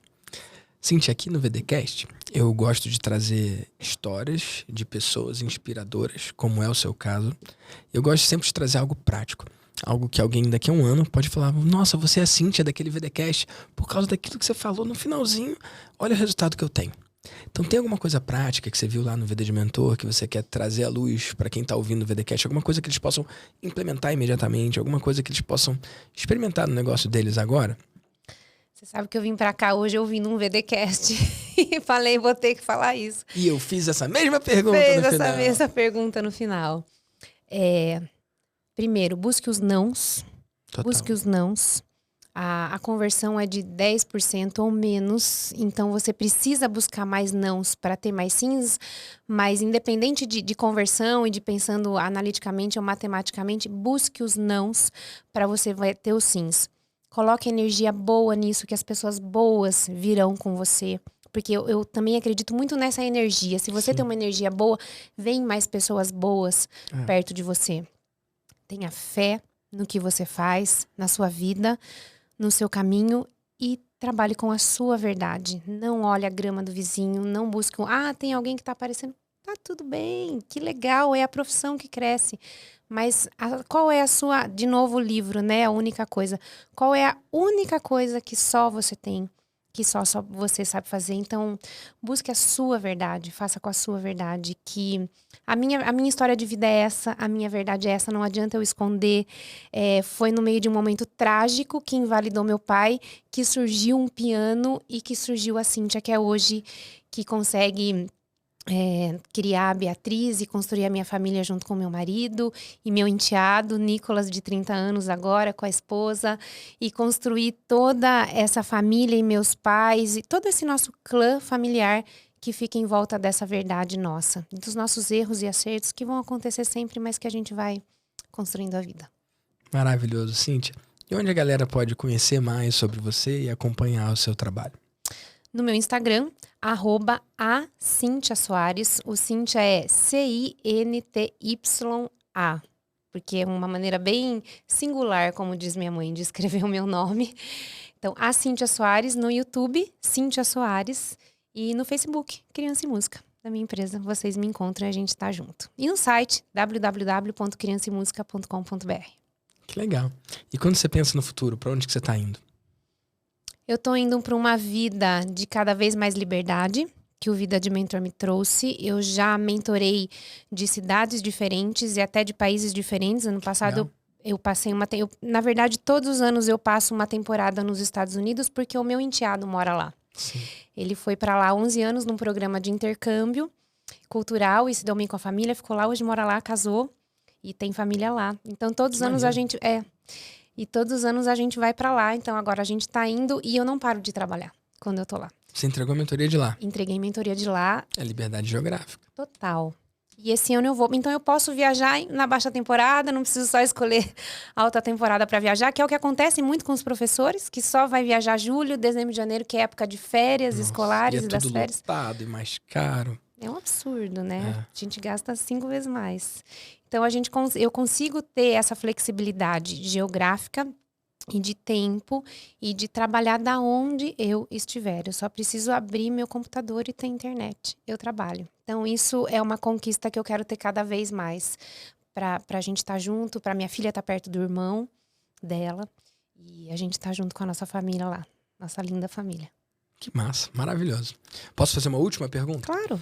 Cíntia, aqui no VDcast, eu gosto de trazer histórias de pessoas inspiradoras, como é o seu caso. Eu gosto sempre de trazer algo prático. Algo que alguém daqui a um ano pode falar: nossa, você é a Cíntia daquele VDcast, por causa daquilo que você falou no finalzinho, olha o resultado que eu tenho. Então, tem alguma coisa prática que você viu lá no VD de Mentor, que você quer trazer à luz para quem está ouvindo o VDcast? Alguma coisa que eles possam implementar imediatamente? Alguma coisa que eles possam experimentar no negócio deles agora? Você sabe que eu vim pra cá hoje ouvindo um VDcast e falei, vou ter que falar isso. E eu fiz essa mesma pergunta no final. Fez essa mesma pergunta no final. Primeiro, busque os nãos. Total. Busque os nãos. A conversão é de 10% ou menos. Então, você precisa buscar mais nãos para ter mais sims. Mas, independente de conversão e de pensando analiticamente ou matematicamente, busque os nãos para você ter os sims. Coloque energia boa nisso, que as pessoas boas virão com você. Porque eu também acredito muito nessa energia. Se você tem uma energia boa, vem mais pessoas boas perto de você. Tenha fé no que você faz, na sua vida, no seu caminho e trabalhe com a sua verdade. Não olhe a grama do vizinho, não busque tem alguém que tá aparecendo. Tá tudo bem, que legal, é a profissão que cresce. Mas qual é a sua, de novo o livro, né? A única coisa. Qual é a única coisa que só você tem, que só você sabe fazer? Então, busque a sua verdade, faça com a sua verdade. Que a minha história de vida é essa, a minha verdade é essa, não adianta eu esconder. Foi no meio de um momento trágico que invalidou meu pai, que surgiu um piano e que surgiu a Cíntia, que é hoje, que consegue criar a Beatriz e construir a minha família junto com meu marido e meu enteado, Nicolas, de 30 anos agora, com a esposa, e construir toda essa família e meus pais e todo esse nosso clã familiar que fica em volta dessa verdade nossa, dos nossos erros e acertos que vão acontecer sempre, mas que a gente vai construindo a vida. Maravilhoso, Cíntia. E onde a galera pode conhecer mais sobre você e acompanhar o seu trabalho? No meu Instagram, @aCínthiaSoares. O Cíntia é CINTYA, porque é uma maneira bem singular, como diz minha mãe, de escrever o meu nome. Então, a Cínthia Soares, no YouTube, Cínthia Soares, e no Facebook, Criança e Música, da minha empresa. Vocês me encontram e a gente tá junto. E no site, www.crianceemusica.com.br. Que legal. E quando você pensa no futuro, para onde que você tá indo? Eu tô indo para uma vida de cada vez mais liberdade, que o Vida de Mentor me trouxe. Eu já mentorei de cidades diferentes e até de países diferentes. Ano passado eu passei na verdade, todos os anos eu passo uma temporada nos Estados Unidos porque o meu enteado mora lá. Sim. Ele foi para lá há 11 anos num programa de intercâmbio cultural e se deu bem com a família, ficou lá, hoje mora lá, casou e tem família lá. Então todos os anos a gente e todos os anos a gente vai pra lá. Então agora a gente tá indo e eu não paro de trabalhar quando eu tô lá. Você entregou a mentoria de lá? Entreguei mentoria de lá. É liberdade geográfica. Total. E esse ano eu vou. Então eu posso viajar na baixa temporada, não preciso só escolher a alta temporada pra viajar, que é o que acontece muito com os professores, que só vai viajar julho, dezembro, janeiro, que é época de férias escolares e das férias. Lotado e mais caro. É um absurdo, né? A gente gasta 5 vezes mais. Então, eu consigo ter essa flexibilidade geográfica e de tempo e de trabalhar da onde eu estiver. Eu só preciso abrir meu computador e ter internet. Eu trabalho. Então, isso é uma conquista que eu quero ter cada vez mais. Pra gente estar junto, pra minha filha estar perto do irmão dela. E a gente estar junto com a nossa família lá. Nossa linda família. Que massa, maravilhoso. Posso fazer uma última pergunta? Claro.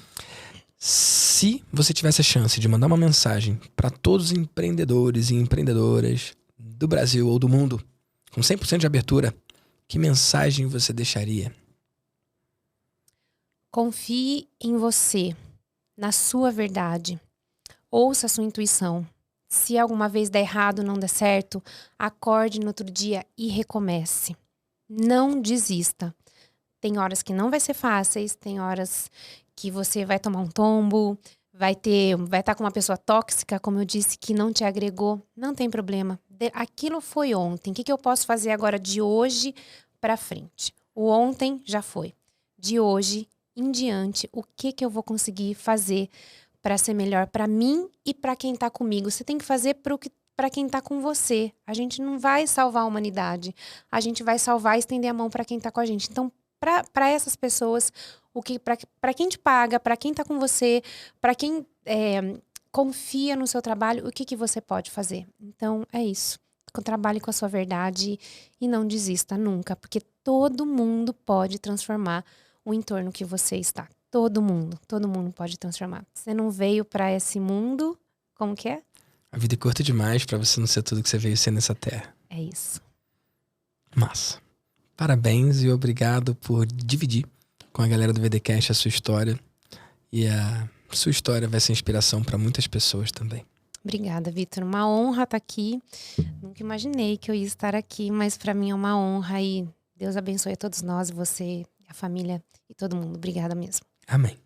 Se você tivesse a chance de mandar uma mensagem para todos os empreendedores e empreendedoras do Brasil ou do mundo, com 100% de abertura, que mensagem você deixaria? Confie em você, na sua verdade. Ouça a sua intuição. Se alguma vez der errado, não der certo, acorde no outro dia e recomece. Não desista. Tem horas que não vai ser fáceis, tem horas que você vai tomar um tombo, vai estar com uma pessoa tóxica, como eu disse, que não te agregou. Não tem problema. Aquilo foi ontem. O que eu posso fazer agora de hoje para frente? O ontem já foi. De hoje em diante, o que eu vou conseguir fazer para ser melhor para mim e para quem tá comigo? Você tem que fazer para quem tá com você. A gente não vai salvar a humanidade. A gente vai salvar e estender a mão para quem tá com a gente. Então, para essas pessoas, para quem te paga, para quem tá com você, para quem confia no seu trabalho, o que você pode fazer? Então, é isso. Trabalhe com a sua verdade e não desista nunca, porque todo mundo pode transformar o entorno que você está. Todo mundo pode transformar. Você não veio para esse mundo, como que é? A vida é curta demais para você não ser tudo que você veio ser nessa terra. É isso. Massa. Parabéns e obrigado por dividir com a galera do VDcast a sua história. E a sua história vai ser inspiração para muitas pessoas também. Obrigada, Vitor. Uma honra estar aqui. Nunca imaginei que eu ia estar aqui, mas para mim é uma honra e Deus abençoe a todos nós, você, a família e todo mundo. Obrigada mesmo. Amém.